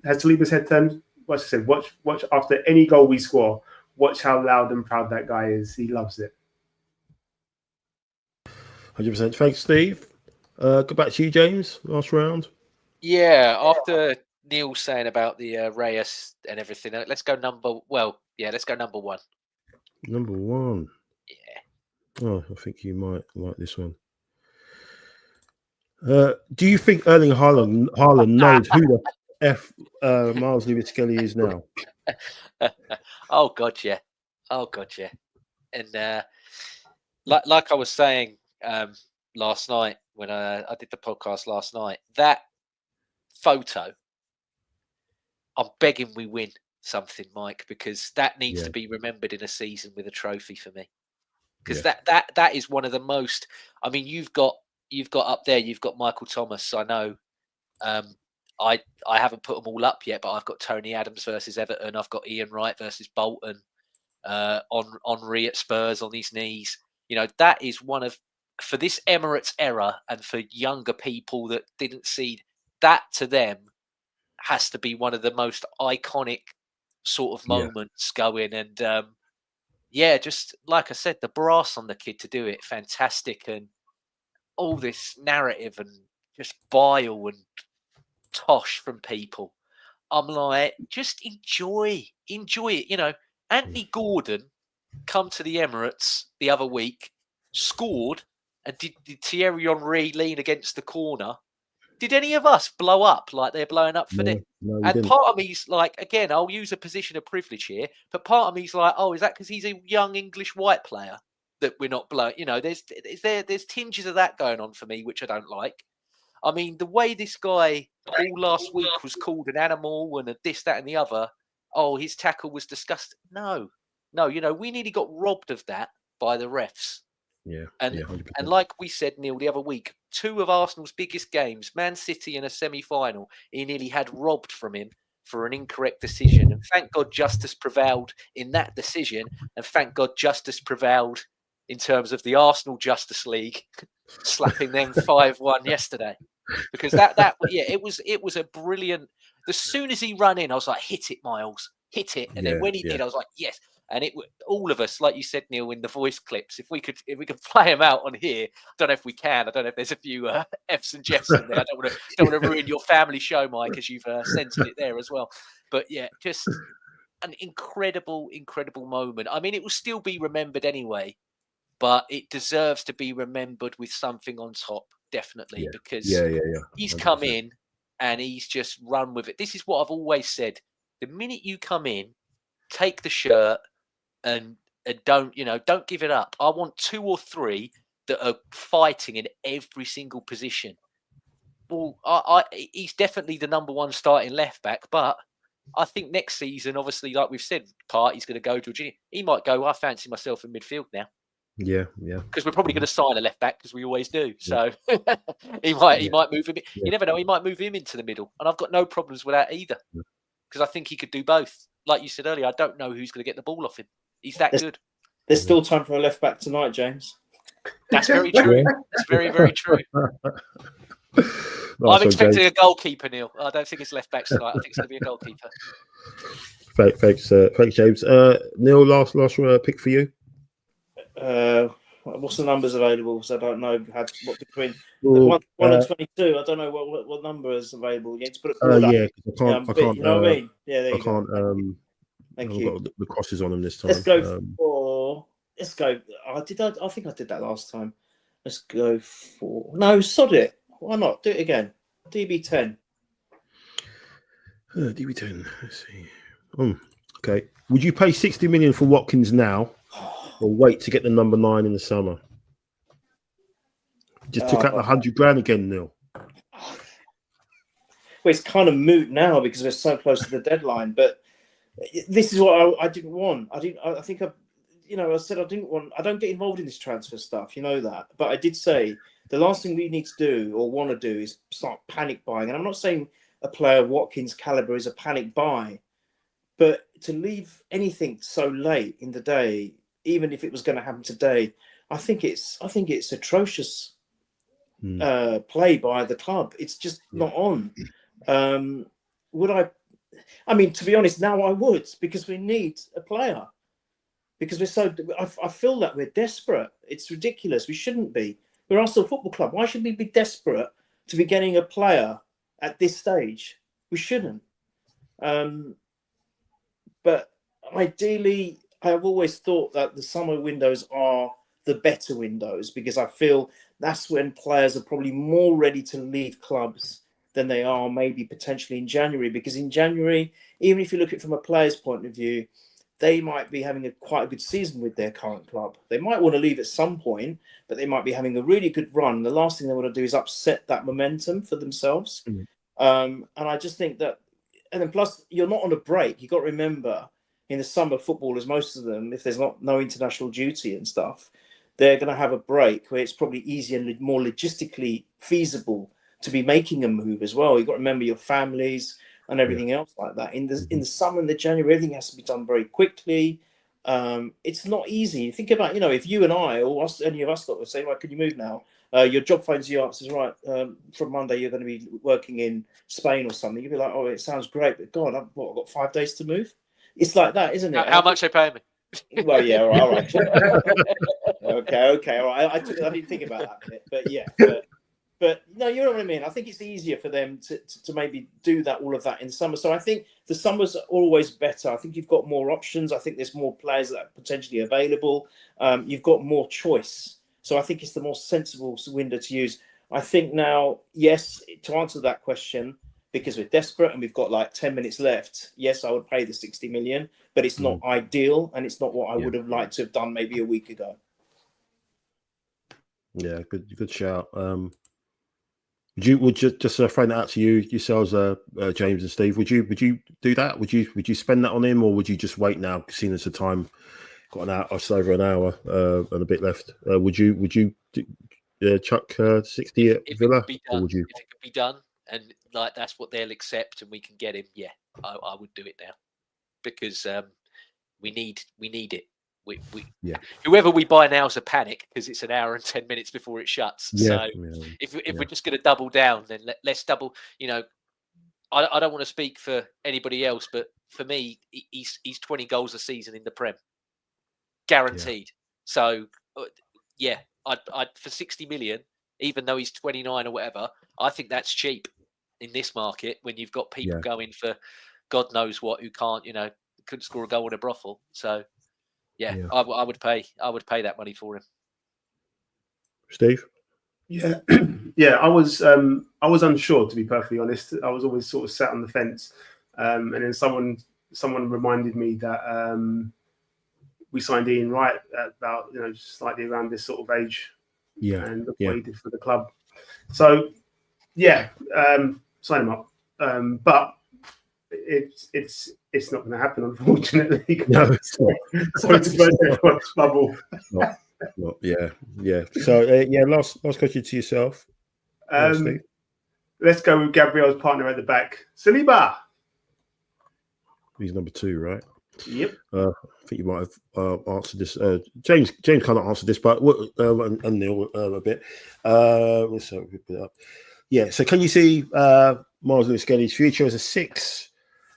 has Saliba's head turned? Like I said, watch after any goal we score. Watch how loud and proud that guy is. He loves it. 100%. Thanks, Steve. Go back to you, James. Last round. Yeah, after Neil saying about the Reyes and everything, let's go number one. Number one. Yeah. Oh, I think you might like this one. Do you think Erling Haaland knows who the F Miles Lewis Kelly is now? Oh God, yeah. And like I was saying last night when I did the podcast last night, that photo, I'm begging we win something, Mike, because that needs to be remembered in a season with a trophy for me. Because that is one of the most. I mean, you've got up there. You've got Michael Thomas. I know. I haven't put them all up yet, but I've got Tony Adams versus Everton. I've got Ian Wright versus Bolton. Henry at Spurs on his knees. You know, that is one of, for this Emirates era and for younger people that didn't see that, to them has to be one of the most iconic sort of moments going. And just like I said, the brass on the kid to do it, fantastic. And all this narrative and just bile and tosh from people. I'm like, just enjoy it. You know, Anthony Gordon come to the Emirates the other week, scored, and did Thierry Henry lean against the corner? Did any of us blow up like they're blowing up for them? No, and part of me's like, again, I'll use a position of privilege here, but part of me's like, oh, is that because he's a young English white player that we're not blowing? You know, there's tinges of that going on for me, which I don't like. I mean, the way this guy all last week was called an animal and a this, that, and the other. Oh, his tackle was disgusting. No, you know, we nearly got robbed of that by the refs. Yeah. And like we said, Neil, the other week, two of Arsenal's biggest games, Man City in a semi-final, he nearly had robbed from him for an incorrect decision. And thank God justice prevailed in that decision. And thank God justice prevailed in terms of the Arsenal Justice League slapping them 5-1 yesterday. Because it was a brilliant. As soon as he ran in, I was like, hit it, Miles, hit it. And then when he did, I was like, yes. And all of us, like you said, Neil, in the voice clips, if we could play them out on here, I don't know if we can. I don't know if there's a few F's and Jeffs in there. I don't want to ruin your family show, Mike, as you've censored it there as well. But yeah, just an incredible moment. I mean, it will still be remembered anyway, but it deserves to be remembered with something on top, definitely, because he's come in and he's just run with it. This is what I've always said: the minute you come in, take the shirt. And don't give it up. I want 2 or 3 that are fighting in every single position. Well, he's definitely the number one starting left back, but I think next season, obviously, like we've said, Partey's going to go to Jorginho. He might go, I fancy myself in midfield now. Yeah. Because we're probably going to sign a left back because we always do. So he might move him. You never know. He might move him into the middle, and I've got no problems with that either. Because I think he could do both. Like you said earlier, I don't know who's going to get the ball off him. He's that good. There's still time for a left back tonight, James. That's very true. That's very, very true. I'm expecting a goalkeeper, Neil. I don't think it's left back tonight. I think it's going to be a goalkeeper. Thanks, James. Neil, last pick for you. What's the numbers available? So I don't know what between 1 and 22. I don't know what number is available. You need to put it forward. I can't. You know what I mean? Yeah, there you go. Thank you. Got the crosses on them this time. Let's go for. Let's go. I think I did that last time. Let's go for. No, sod it. Why not? Do it again. DB10. DB10. Let's see. Okay. Would you pay 60 million for Watkins now, or wait to get the number 9 in the summer? Just took out the 100 grand again, Neil. Well, it's kind of moot now because we're so close to the deadline. But this is what I didn't want. I said I didn't want. I don't get involved in this transfer stuff. You know that. But I did say the last thing we need to do or want to do is start panic buying. And I'm not saying a player of Watkins' caliber is a panic buy, but to leave anything so late in the day, even if it was going to happen today, I think it's atrocious play by the club. It's just not on. Would I? I mean, to be honest, now I would, because we need a player. Because we're so, I feel that we're desperate. It's ridiculous. We shouldn't be. We're Arsenal Football Club. Why should we be desperate to be getting a player at this stage? We shouldn't. But ideally, I've always thought that the summer windows are the better windows, because I feel that's when players are probably more ready to leave clubs than they are maybe potentially in January. Because in January, even if you look at it from a player's point of view, they might be having quite a good season with their current club. They might want to leave at some point, but they might be having a really good run. The last thing they want to do is upset that momentum for themselves. And I just think that, and then plus you're not on a break. You've got to remember, in the summer, footballers, most of them, if there's no international duty and stuff, they're going to have a break where it's probably easier and more logistically feasible to be making a move as well. You've got to remember your families and everything else like that. In the summer and the January, everything has to be done very quickly. It's not easy. Think about, if you and I, or any of us, would say, right, can you move now? Your job finds you out, says, right, from Monday you're going to be working in Spain or something. You'd be like, oh, it sounds great, but God, I've got 5 days to move. It's like that, isn't it? How much they pay me? Well, yeah, all right. Okay, all right. I didn't think about that bit, but yeah, but no, you know what I mean. I think it's easier for them to maybe do all of that in summer. So I think the summers are always better. I think you've got more options. I think there's more players that are potentially available. You've got more choice. So I think it's the more sensible window to use. I think now, yes, to answer that question, because we're desperate and we've got like 10 minutes left, yes, I would pay the 60 million, but it's not ideal, and it's not what I would have liked to have done maybe a week ago. Yeah, good shout. Would you just throw that out to yourselves, James and Steve? Would you do that? Would you spend that on him, or would you just wait now, seeing as the time got an hour, just over an hour and a bit left? Would you chuck 60 at Villa? Or would you? If it could be done, and like that's what they'll accept, and we can get him, yeah, I would do it now, because we need it. Whoever we buy now is a panic, because it's an hour and 10 minutes before it shuts. So if we're just going to double down, then let's double. I don't want to speak for anybody else, but for me, he's 20 goals a season in the Prem, guaranteed. So I'd for 60 million, even though he's 29 or whatever, I think that's cheap in this market when you've got people going for God knows what, who can't, couldn't score a goal in a brothel. So I would pay that money for him. Steve? Yeah, I was unsure, to be perfectly honest. I was always sort of sat on the fence, and then someone reminded me that we signed Ian Wright at about slightly around this sort of age, and look what he did for the club. So sign him up, but it's not going to happen, unfortunately. No, it's not. Sorry to burst everyone's bubble. Not. Yeah. So last question to yourself. Let's go with Gabriel's partner at the back, Saliba. He's number 2, right? Yep. I think you might have answered this. James can't answer this, but and Neil a bit. Let's put it up. Yeah. So can you see Miles Lewis-Skelly's future as a 6,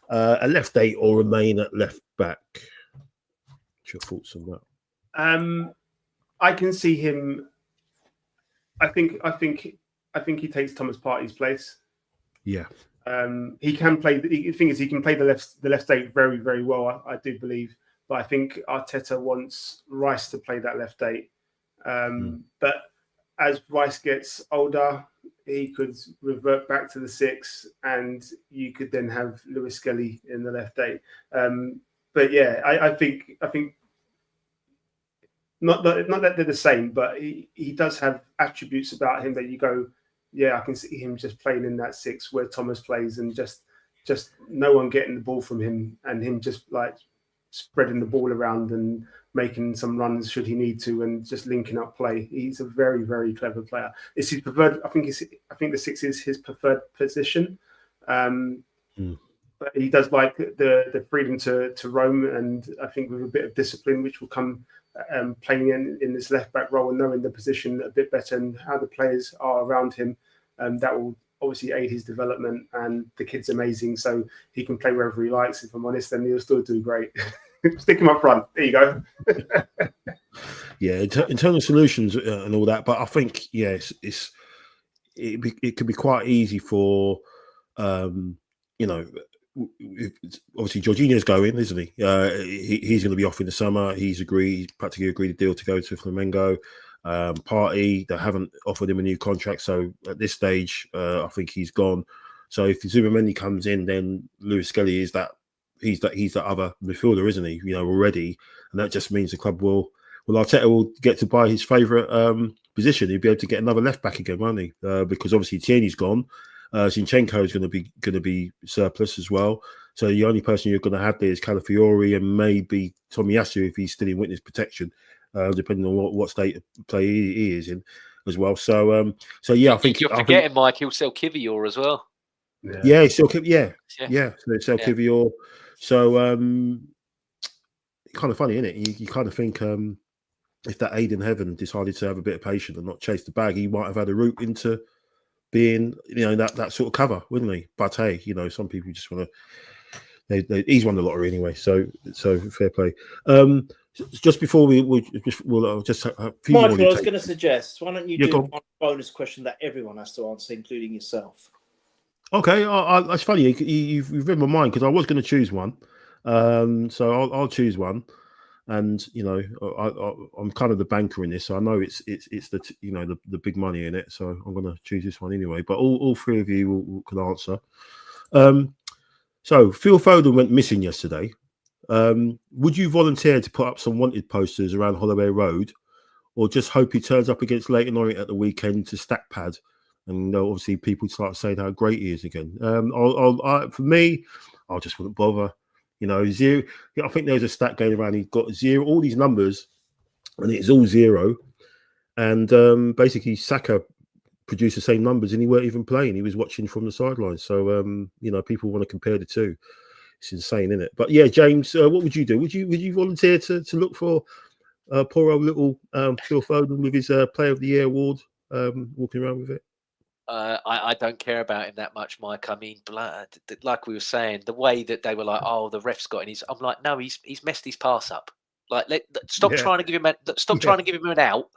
a left 8, or remain at left back? What's your thoughts on that? I can see him. I think he takes Thomas Partey's place. Yeah. He can play. The thing is, he can play the left 8 very, very well. I do believe, but I think Arteta wants Rice to play that left 8. But as Rice gets older, he could revert back to the 6, and you could then have Lewis Skelly in the left 8. But yeah, I think. Not that they're the same, but he does have attributes about him that you go, I can see him just playing in that 6 where Thomas plays, and just no one getting the ball from him, and him just like spreading the ball around and making some runs should he need to, and just linking up play. He's a very, very clever player. It's his preferred. I think the 6 is his preferred position. But he does like the freedom to roam, and I think with a bit of discipline, which will come playing in this left back role and knowing the position a bit better and how the players are around him, that will obviously aid his development. And the kid's amazing, so he can play wherever he likes. If I'm honest, and he'll still do great. Stick him up front. There you go. Yeah, internal solutions and all that. But I think, yes, it could be quite easy for, you know, obviously Jorginho's going, isn't he? He's going to be off in the summer. He's practically agreed a deal to go to Flamengo. Partey, they haven't offered him a new contract, so at this stage, I think he's gone. So if Zubimendi comes in, then Lewis Skelly he's that other midfielder, isn't he? You know, already, and that just means the club Arteta will get to buy his favourite position. He'll be able to get another left back again, won't he? Because obviously Tierney's gone. Zinchenko is going to be surplus as well. So the only person you're going to have there is Calafiori and maybe Tomiyasu if he's still in witness protection, depending on what state of play he is in as well. So yeah, I think you're forgetting, Mike. He'll sell Kivior as well. Yeah, still So they sell Kivior. So kind of funny, isn't it? You kind of think if that Aiden Heaven decided to have a bit of patience and not chase the bag, he might have had a route into being, you know, that sort of cover, wouldn't he? But hey, you know, some people just want to. He's won the lottery anyway, so fair play. Just before we'll just a few Michael, more. I was going to suggest, why don't you do one bonus question that everyone has to answer, including yourself? Okay, that's funny. You've read my mind because I was going to choose one, so I'll choose one. And you know, I'm kind of the banker in this, so I know it's the big money in it. So I'm going to choose this one anyway. But all three of you can answer. So Phil Foden went missing yesterday. Would you volunteer to put up some wanted posters around Holloway Road, or just hope he turns up against Leyton Orient at the weekend to stack pad? And obviously people start saying how great he is again. For me, I just wouldn't bother. You know, 0. I think there's a stat going around. He got 0, all these numbers, and it's all 0. And basically, Saka produced the same numbers, and he weren't even playing. He was watching from the sidelines. So you know, people want to compare the two. It's insane, isn't it? But yeah, James, what would you do? Would you volunteer to look for poor old little Phil Foden with his Player of the Year award, walking around with it? I don't care about him that much, Mike. I mean, like we were saying, the way that they were like, "Oh, the ref's got in his," I'm like, "No, he's messed his pass up." Like, stop trying to give him trying to give him an out.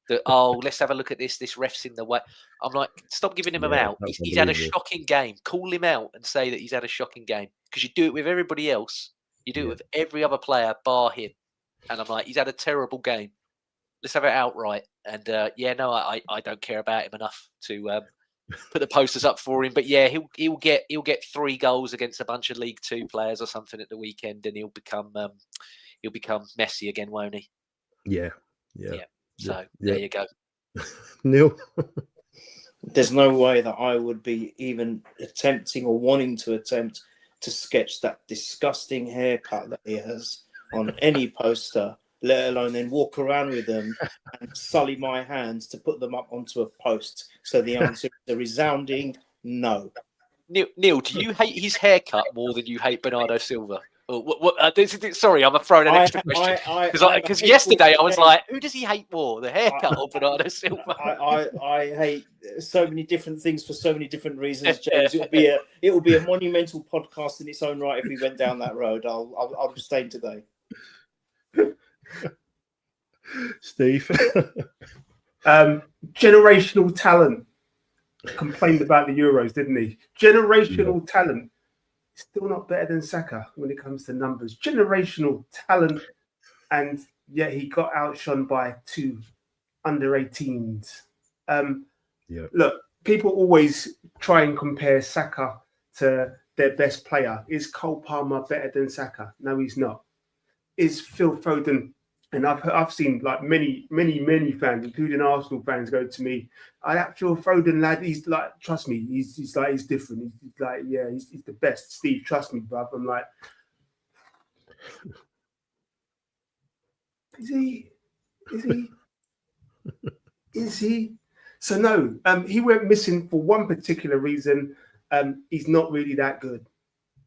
That let's have a look at this. This ref's in the way. I'm like, stop giving him an out. He's had a shocking game. Call him out and say that he's had a shocking game, because you do it with everybody else. You do it with every other player bar him. And I'm like, he's had a terrible game. Let's have it outright. And I don't care about him enough to put the posters up for him. But yeah, he'll get 3 goals against a bunch of League Two players or something at the weekend, and he'll become Messi again, won't he? Yeah. So there you go. Neil? There's no way that I would be even attempting or wanting to attempt to sketch that disgusting haircut that he has on any poster, let alone then walk around with them and sully my hands to put them up onto a post. So the answer is a resounding no. Neil, do you hate his haircut more than you hate Bernardo Silva? Sorry, I'm throwing an extra question. Because yesterday I was like, who does he hate more, the haircut or Bernardo Silva? I hate so many different things for so many different reasons, James. It will be a monumental podcast in its own right if we went down that road. I'll abstain today. Steve? Generational talent. Complained about the Euros, didn't he? Generational talent. Still not better than Saka when it comes to numbers. Generational talent, and yet he got outshone by 2 under-18s. Look, people always try and compare Saka to their best player. Is Cole Palmer better than Saka? No, he's not. Is Phil Foden? And I've seen like many fans, including Arsenal fans, go to me, that Phil Foden lad, he's like, trust me, he's different. He's like, yeah, he's the best. Steve, trust me, bruv. I'm like, is he? So no, he went missing for one particular reason. He's not really that good.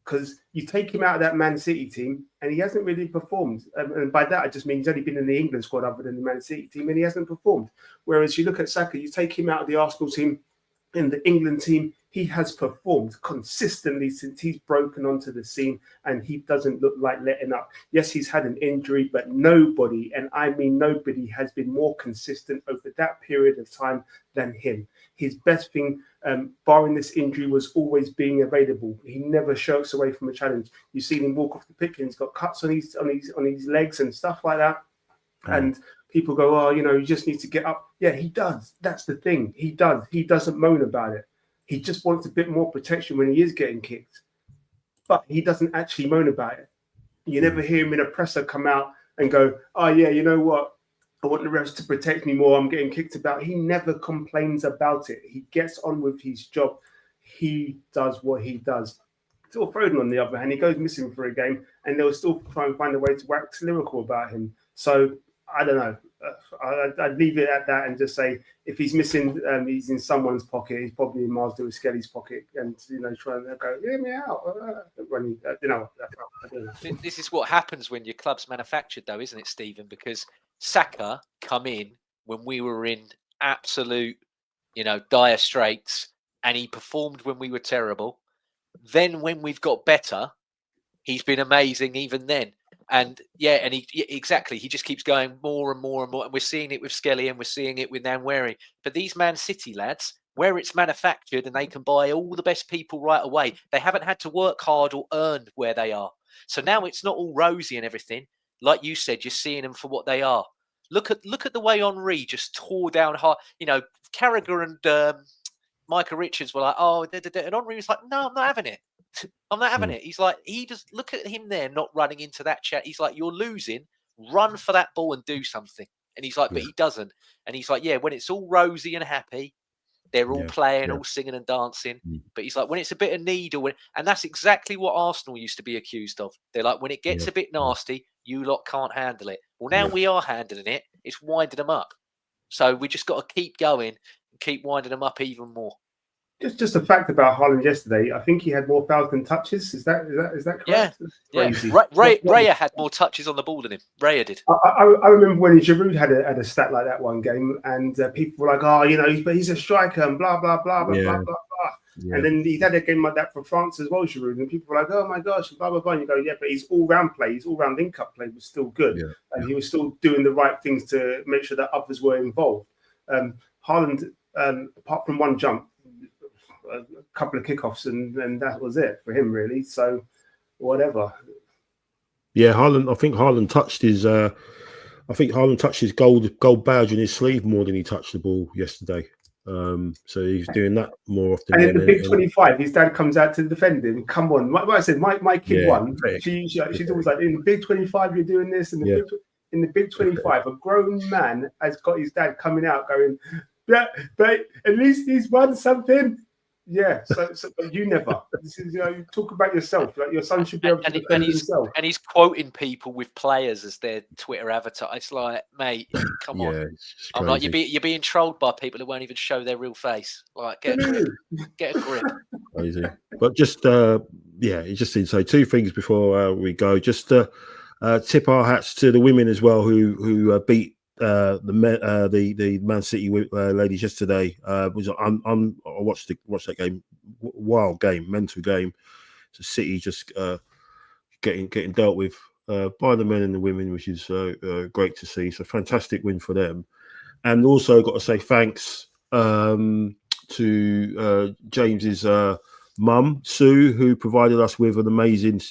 Because you take him out of that Man City team and he hasn't really performed. And by that, I just mean he's only been in the England squad other than the Man City team, and he hasn't performed. Whereas you look at Saka, you take him out of the Arsenal team and the England team, he has performed consistently since he's broken onto the scene, and he doesn't look like letting up. Yes, he's had an injury, but nobody, and I mean nobody, has been more consistent over that period of time than him. His best thing, barring this injury, was always being available. He never shirks away from a challenge. You've seen him walk off the pitch, and he's got cuts on his legs and stuff like that. And people go, oh, you know, you just need to get up. Yeah, he does. That's the thing. He does. He doesn't moan about it. He just wants a bit more protection when he is getting kicked. But he doesn't actually moan about it. You never hear him in a presser come out and go, oh, yeah, you know what? I want the refs to protect me more. I'm getting kicked about. He never complains about it. He gets on with his job. He does what he does. Phil Foden, on the other hand, he goes missing for a game, and they'll still try and find a way to wax lyrical about him. So I don't know. I'd leave it at that and just say if he's missing, he's in someone's pocket. He's probably in Miles Lewis-Skelly's pocket, and you know, trying to go, "Hear me out." Running, you know, I don't know. This is what happens when your club's manufactured, though, isn't it, Stephen? Because Saka come in when we were in absolute, you know, dire straits, and he performed when we were terrible. Then when we've got better, he's been amazing even then. And yeah, and he just keeps going more and more and more. And we're seeing it with Skelly and we're seeing it with Nwaneri. But these Man City lads, where it's manufactured and they can buy all the best people right away, they haven't had to work hard or earn where they are. So now it's not all rosy and everything. Like you said, you're seeing them for what they are. Look at the way Henry just tore down hard. You know, Carragher and Micah Richards were like, oh, and Henry was like, no, I'm not having it. I'm not having it. He's like, he just look at him there, not running into that chat. He's like, you're losing. Run for that ball and do something. And he's like, but he doesn't. And he's like, yeah, when it's all rosy and happy, they're all playing, all singing and dancing. But he's like, when it's a bit of needle, and that's exactly what Arsenal used to be accused of. They're like, when it gets a bit nasty, you lot can't handle it. Well, now we are handling it. It's winding them up. So we just got to keep going and keep winding them up even more. Just a fact about Haaland yesterday. I think he had more fouls than touches. Is that correct? Yeah. Raya had more touches on the ball than him. Raya did. I remember when Giroud had a stat like that one game, and people were like, "Oh, you know, he's a striker," and blah blah blah blah blah blah blah. Yeah. And then he had a game like that for France as well, Giroud, and people were like, "Oh my gosh," blah blah blah. And you go, "Yeah, but his all-round play, his all-round link-up play was still good, and he was still doing the right things to make sure that others were involved." Haaland, apart from one jump, a couple of kickoffs, and that was it for him, really. So, whatever. Yeah, Haaland. I think Haaland touched his gold badge in his sleeve more than he touched the ball yesterday. So he's doing that more often. And in the big 25, his dad comes out to defend him. Come on, like I said, my kid won. She's always like, in the big 25, you're doing this, and in the big 25, a grown man has got his dad coming out going, yeah, but at least he's won something. Yeah, so you never. This is, you know, you talk about yourself. Like your son should be able to defend himself. And he's quoting people with players as their Twitter avatar. It's like, mate, come on. I'm like, you're being trolled by people who won't even show their real face. Like, get a grip. Crazy. But just it just did say two things before we go. Just tip our hats to the women as well who beat the Man City ladies yesterday. I watched that game, wild game, mental game. So City just getting dealt with by the men and the women, which is great to see. So fantastic win for them. And also got to say thanks to James's mum, Sue, who provided us with an amazing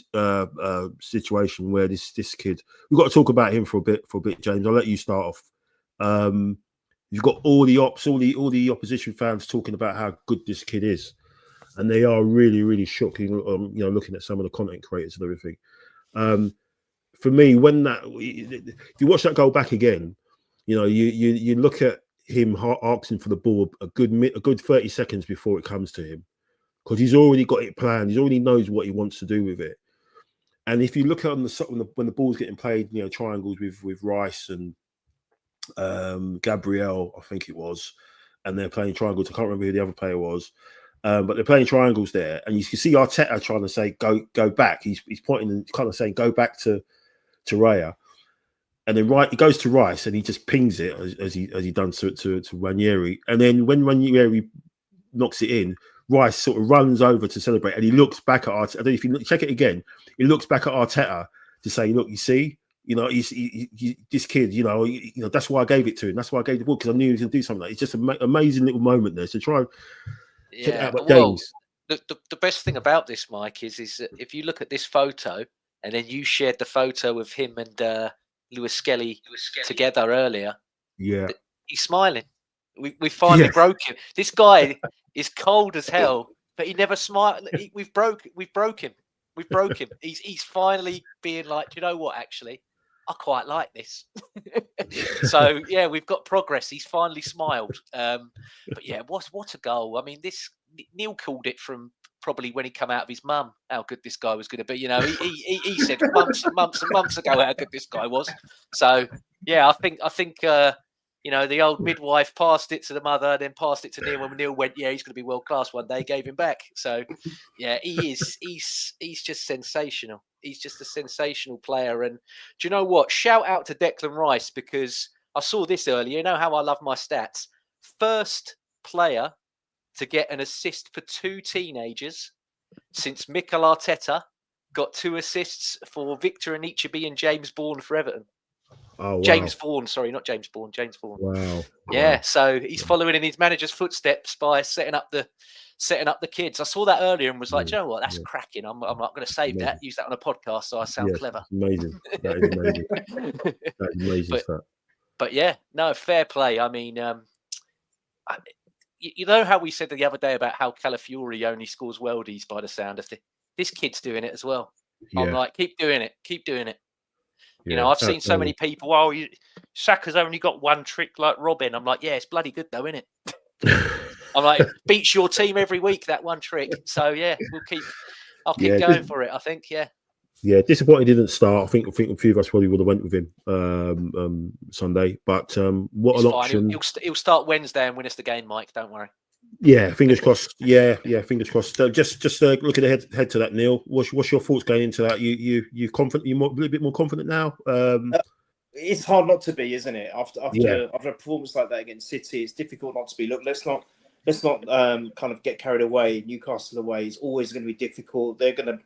situation where this kid. We've got to talk about him for a bit, James. I'll let you start off. You've got all the opposition fans talking about how good this kid is, and they are really, really shocking. Looking at some of the content creators and everything. For me, if you watch that goal back again, you look at him asking for the ball a good 30 seconds before it comes to him, because he's already got it planned. He already knows what he wants to do with it. And if you look at when the ball's getting played, triangles with Rice and Gabriel, I think it was, and they're playing triangles. I can't remember who the other player was, but they're playing triangles there, and you can see Arteta trying to say go back. He's pointing and kind of saying go back to Raya, and then he goes to Rice and he just pings it as he done to Ranieri, and then when Ranieri knocks it in, Rice sort of runs over to celebrate, and he looks back at Arteta. I don't know if you check it again. He looks back at Arteta to say, "Look, you see, this kid, that's why I gave it to him. That's why I gave the ball, because I knew he was going to do something like that." It's just an amazing little moment there. So try and check it out. But James, the best thing about this, Mike, is that if you look at this photo, and then you shared the photo of him and Lewis Skelly together earlier. Yeah, he's smiling. We finally broke him. This guy is cold as hell, but he never smiled. We've broke him. We've broke him. He's finally being like, do you know what? Actually, I quite like this. So yeah, we've got progress. He's finally smiled. But yeah, what a goal! I mean, Neil called it from probably when he come out of his mum how good this guy was going to be. He said months and months and months ago how good this guy was. So yeah, I think. The old midwife passed it to the mother, then passed it to Neil. When Neil went, yeah, he's going to be world class one day, gave him back. So, yeah, he's just sensational. He's just a sensational player. And do you know what? Shout out to Declan Rice, because I saw this earlier. You know how I love my stats. First player to get an assist for 2 teenagers since Mikel Arteta got 2 assists for Victor Anichebe and James Bourne for Everton. Oh, wow. James Vaughan, sorry, not James Bourne. James Vaughan. Wow. Yeah, so he's following in his manager's footsteps by setting up the kids. I saw that earlier and was like, do you know what? That's cracking. I'm not going to save that. Use that on a podcast, so I sound clever. Amazing. That is amazing. That is amazing stuff. But yeah, no, fair play. I mean, you know how we said the other day about how Calafiori only scores worldies by the sound of it. This kid's doing it as well. Yeah. I'm like, keep doing it. Yeah, I've seen so many people, Saka's only got one trick like Robin. I'm like, yeah, it's bloody good though, isn't it? I'm like, beats your team every week, that one trick. So yeah, I'll keep going for it, I think, yeah. Yeah, disappointed he didn't start. I think a few of us probably would have went with him Sunday. But what an option. He'll start Wednesday and win us the game, Mike, don't worry. Yeah, fingers crossed. Yeah, fingers crossed. Just looking ahead to that, Neil. What's your thoughts going into that? You confident? You a little bit more confident now? It's hard not to be, isn't it? After a performance like that against City, it's difficult not to be. Look, let's not kind of get carried away. Newcastle away is always going to be difficult. They're going to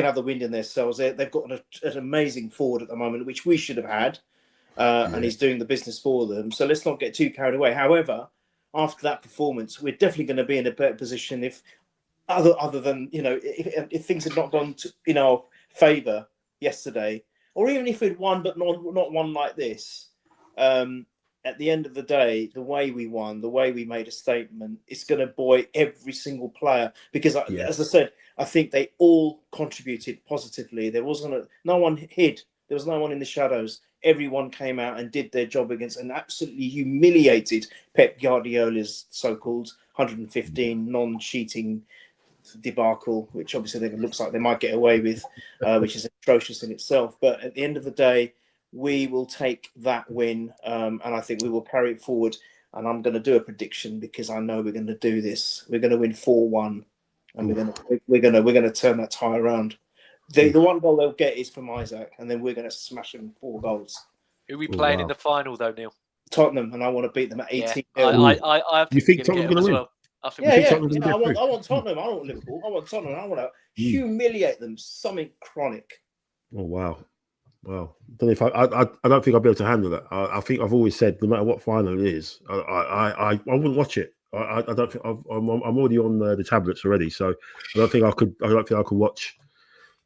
have the wind in their sails. They've got an amazing forward at the moment, which we should have had, and he's doing the business for them. So let's not get too carried away. However, after that performance, we're definitely going to be in a better position if other than, if things had not gone in our favour yesterday, or even if we'd won but not won like this. At the end of the day, the way we won, the way we made a statement, it's going to buoy every single player, because as I said, I think they all contributed positively. No one hid. There was no one in the shadows. Everyone came out and did their job against and absolutely humiliated Pep Guardiola's so-called 115 non-cheating debacle, which obviously it looks like they might get away with, which is atrocious in itself. But at the end of the day, we will take that win, and I think we will carry it forward. And I'm going to do a prediction, because I know we're going to do this. We're going to win 4-1, and we're going to turn that tie around. The one goal they'll get is from Isaac, and then we're going to smash them 4 goals. Who are we playing in the final, though, Neil? Tottenham, and I want to beat them at 18. I you think Tottenham's going to win? Well. I want Tottenham. I don't want Liverpool. I want Tottenham. I want to humiliate them. Something chronic. Oh wow! Well, I don't know if I don't think I'll be able to handle that. I think I've always said, no matter what final it is, I wouldn't watch it. I don't think I'm already on the tablets already, so I don't think I could watch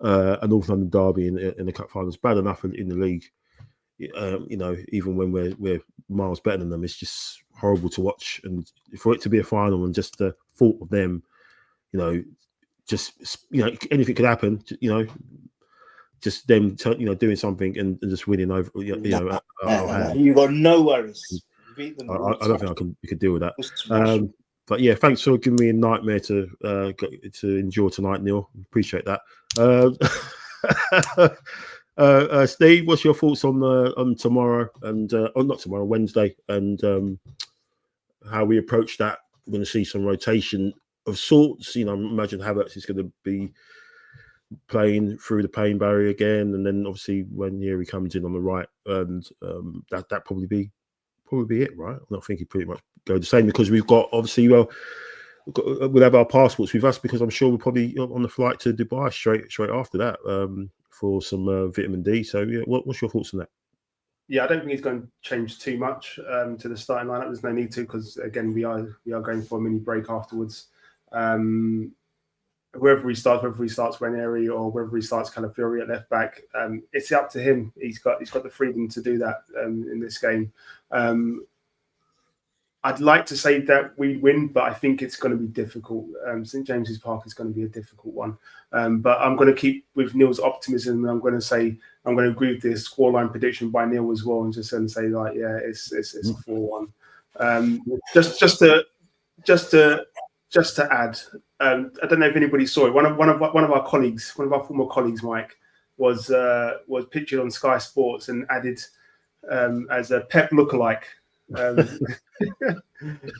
a North London derby in the cup final. It's bad enough in the league. Even when we're miles better than them, it's just horrible to watch. And for it to be a final, and just the thought of them, anything could happen. Just them, doing something and just winning over. You've got no worries. Beat them. I don't think we could deal with that. But yeah, thanks for giving me a nightmare to endure tonight, Neil. Appreciate that. Steve, what's your thoughts on tomorrow and not tomorrow, Wednesday, and how we approach that? We're going to see some rotation of sorts. I imagine Havertz is going to be playing through the pain barrier again, and then obviously when Yeri comes in on the right, and that probably be it, right? I think he pretty much go the same, because we've got obviously we'll have our passports with us, because I'm sure we're probably on the flight to Dubai straight after that for some vitamin D. So yeah, what's your thoughts on that? Yeah, I don't think he's going to change too much to the starting lineup. There's no need to, because again, we are going for a mini break afterwards. Whoever he starts, whether he starts Ranieri or whether he starts Calafiori at left back, it's up to him. He's got the freedom to do that in this game. I'd like to say that we win, but I think it's going to be difficult. St James's Park is going to be a difficult one. But I'm going to keep with Neil's optimism, and I'm going to agree with this scoreline prediction by Neil as well, and just say like, yeah, it's a 4-1. Just to add, I don't know if anybody saw it. One of our colleagues, one of our former colleagues, Mike, was pictured on Sky Sports and added as a Pep lookalike.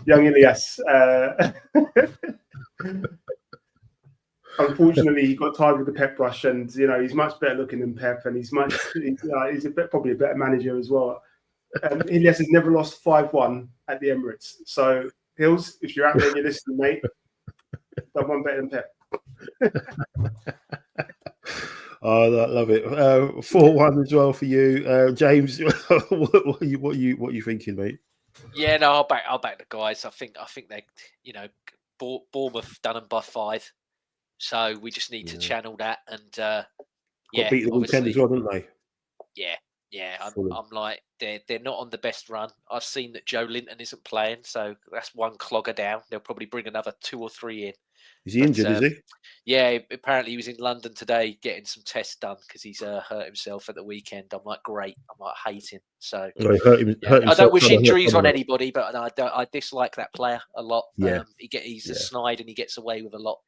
Young Ilias. Unfortunately, he got tired with the Pep brush, and he's much better looking than Pep, and he's probably a better manager as well. Ilias has never lost 5-1 at the Emirates. So Hills, if you're out there and you're listening, mate, that one better than Pep. Oh, I love it. 4-1 as well for you, James. What are you thinking, mate? Yeah, no, I'll back the guys. I think they, Bournemouth done them by 5, so we just need to channel that and got beat the weekend as well, didn't they? Yeah. I'm like they're not on the best run. I've seen that Joe Linton isn't playing, so that's one clogger down. They'll probably bring another 2 or 3 in. Is he injured? Is he? Yeah, apparently he was in London today getting some tests done because he's hurt himself at the weekend. I'm like, great. I'm like, hating. So I don't wish injuries on anybody, but I dislike that player a lot. Yeah, he's a snide and he gets away with a lot.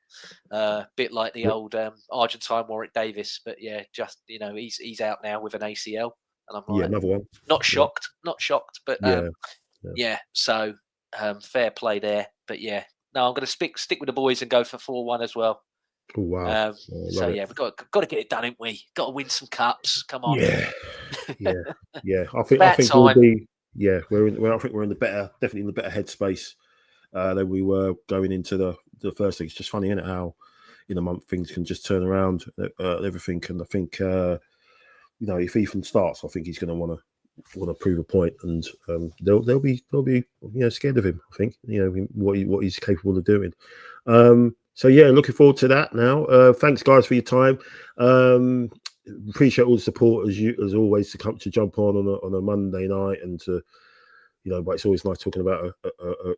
Bit like the old Argentine Warwick Davis, but yeah, just he's out now with an ACL, and I'm like, another one. Not shocked, but yeah. So fair play there, but yeah. No, I'm going to stick with the boys and go for 4-1 as well. Oh, wow. So yeah, we've got to get it done, haven't we? Got to win some cups. Come on. Yeah. I think we'll be. Yeah, I think we're definitely in the better headspace than we were going into the first thing. It's just funny, isn't it? How in a month things can just turn around, everything. And I think if Ethan starts, I think he's going to want to prove a point, and they'll be scared of him. I think what he's capable of doing. So yeah, looking forward to that now. Thanks guys for your time. Appreciate all the support as always to jump on a Monday night and to but it's always nice talking about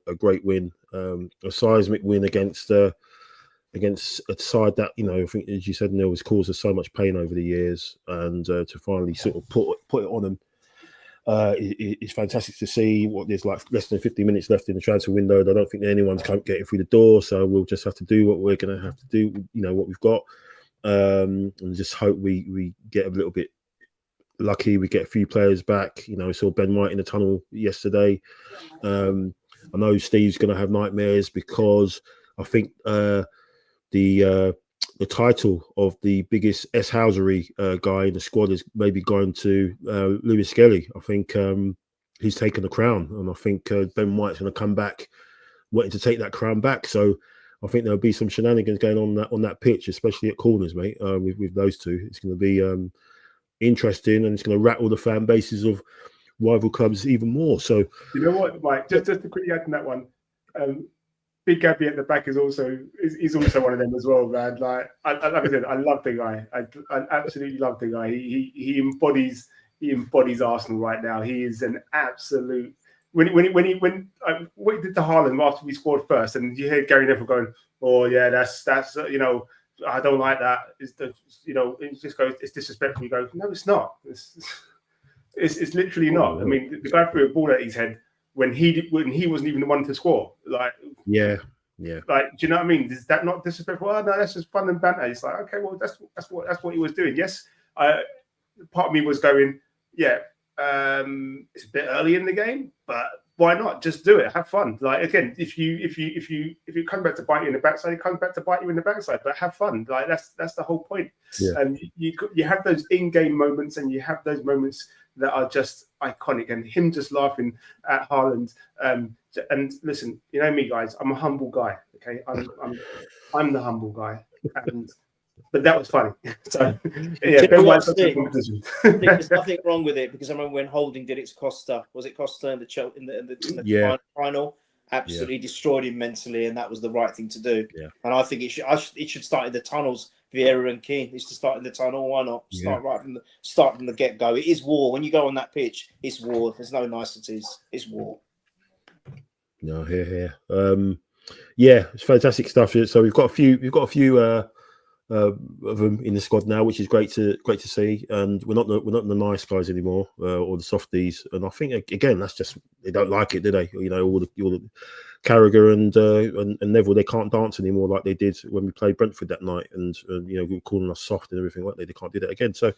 a great win, a seismic win against a side that I think, as you said, Neil, has caused us so much pain over the years, and to finally sort of put it on them. It's fantastic to see. What there's like less than 50 minutes left in the transfer window. I don't think anyone's getting through the door, so we'll just have to do what we're going to have to do. What we've got, and just hope we get a little bit lucky. We get a few players back. We saw Ben White in the tunnel yesterday. I know Steve's going to have nightmares because I think the title of the biggest S-housery guy in the squad is maybe going to Lewis Skelly. I think he's taken the crown, and I think Ben White's going to come back wanting to take that crown back. So I think there'll be some shenanigans going on that pitch, especially at corners, mate, with those two. It's going to be interesting, and it's going to rattle the fan bases of rival clubs even more. So you know what, Mike, just to quickly add to that one, Big Gabby at the back is also one of them as well, man. Like I said, I love the guy. I absolutely love the guy. He embodies Arsenal right now. He is an absolute. When what he did to Haaland after we scored first, and you hear Gary Neville going, "Oh yeah, that's I don't like that." It just goes, it's disrespectful. You go, no, it's not. It's literally not. I mean, the guy threw a ball at his head when he wasn't even the one to score. Like, yeah. Like, do you know what I mean? Is that not disrespectful? Oh, no, that's just fun and banter. It's like, okay, well, that's what he was doing. Yes, part of me was going, yeah, it's a bit early in the game, but why not just do it? Have fun. Like, again, if you come back to bite you in the backside, it comes back to bite you in the backside. But have fun. Like, that's the whole point. Yeah. And you have those in-game moments, and you have those moments that are just iconic, and him just laughing at Haaland. And listen, you know me, guys, I'm a humble guy. Okay, I'm the humble guy, but that was funny. So yeah, Ben White's a competition. There's nothing wrong with it, because I remember when Holding did it to Costa. Was it Costa in the final? Absolutely destroyed him mentally, and that was the right thing to do. Yeah. And I think it should start in the tunnels. Vieira and Keane is to start in the tunnel. Why not start from the get go? It is war. When you go on that pitch, it's war. There's no niceties. It's war. No, here. Yeah, it's fantastic stuff. So we've got a few of them in the squad now, which is great to see. And we're not the nice guys anymore, or the softies. And I think again, that's just, they don't like it, do they? You know, all the Carragher and Neville, they can't dance anymore like they did when we played Brentford that night. And you know, we were calling us soft and everything like that. They can't do that again. So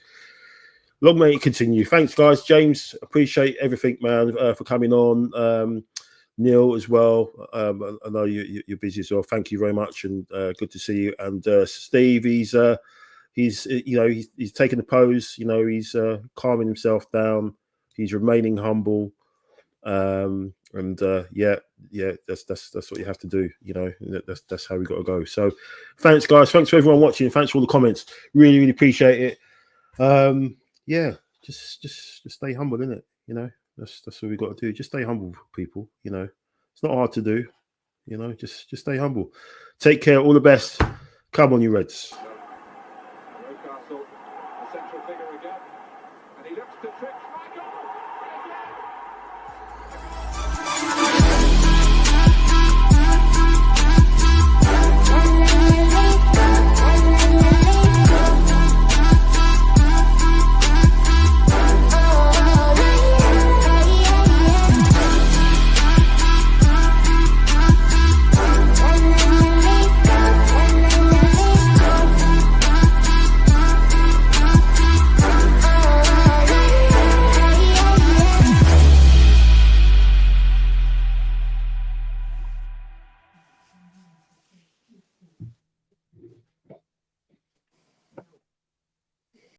long may it continue. Thanks, guys. James, appreciate everything, man, for coming on. Neil as well. I know you're busy as well. Thank you very much, and good to see you. And Steve, he's taking the pose. You know, he's calming himself down. He's remaining humble. Yeah, that's what you have to do. You know, that's how we got to go. So, thanks, guys. Thanks for everyone watching. Thanks for all the comments. Really appreciate it. Yeah, just stay humble, innit? You know. That's what we got to do. Just stay humble, people. You know, it's not hard to do. You know, just stay humble. Take care. All the best. Come on, you Reds.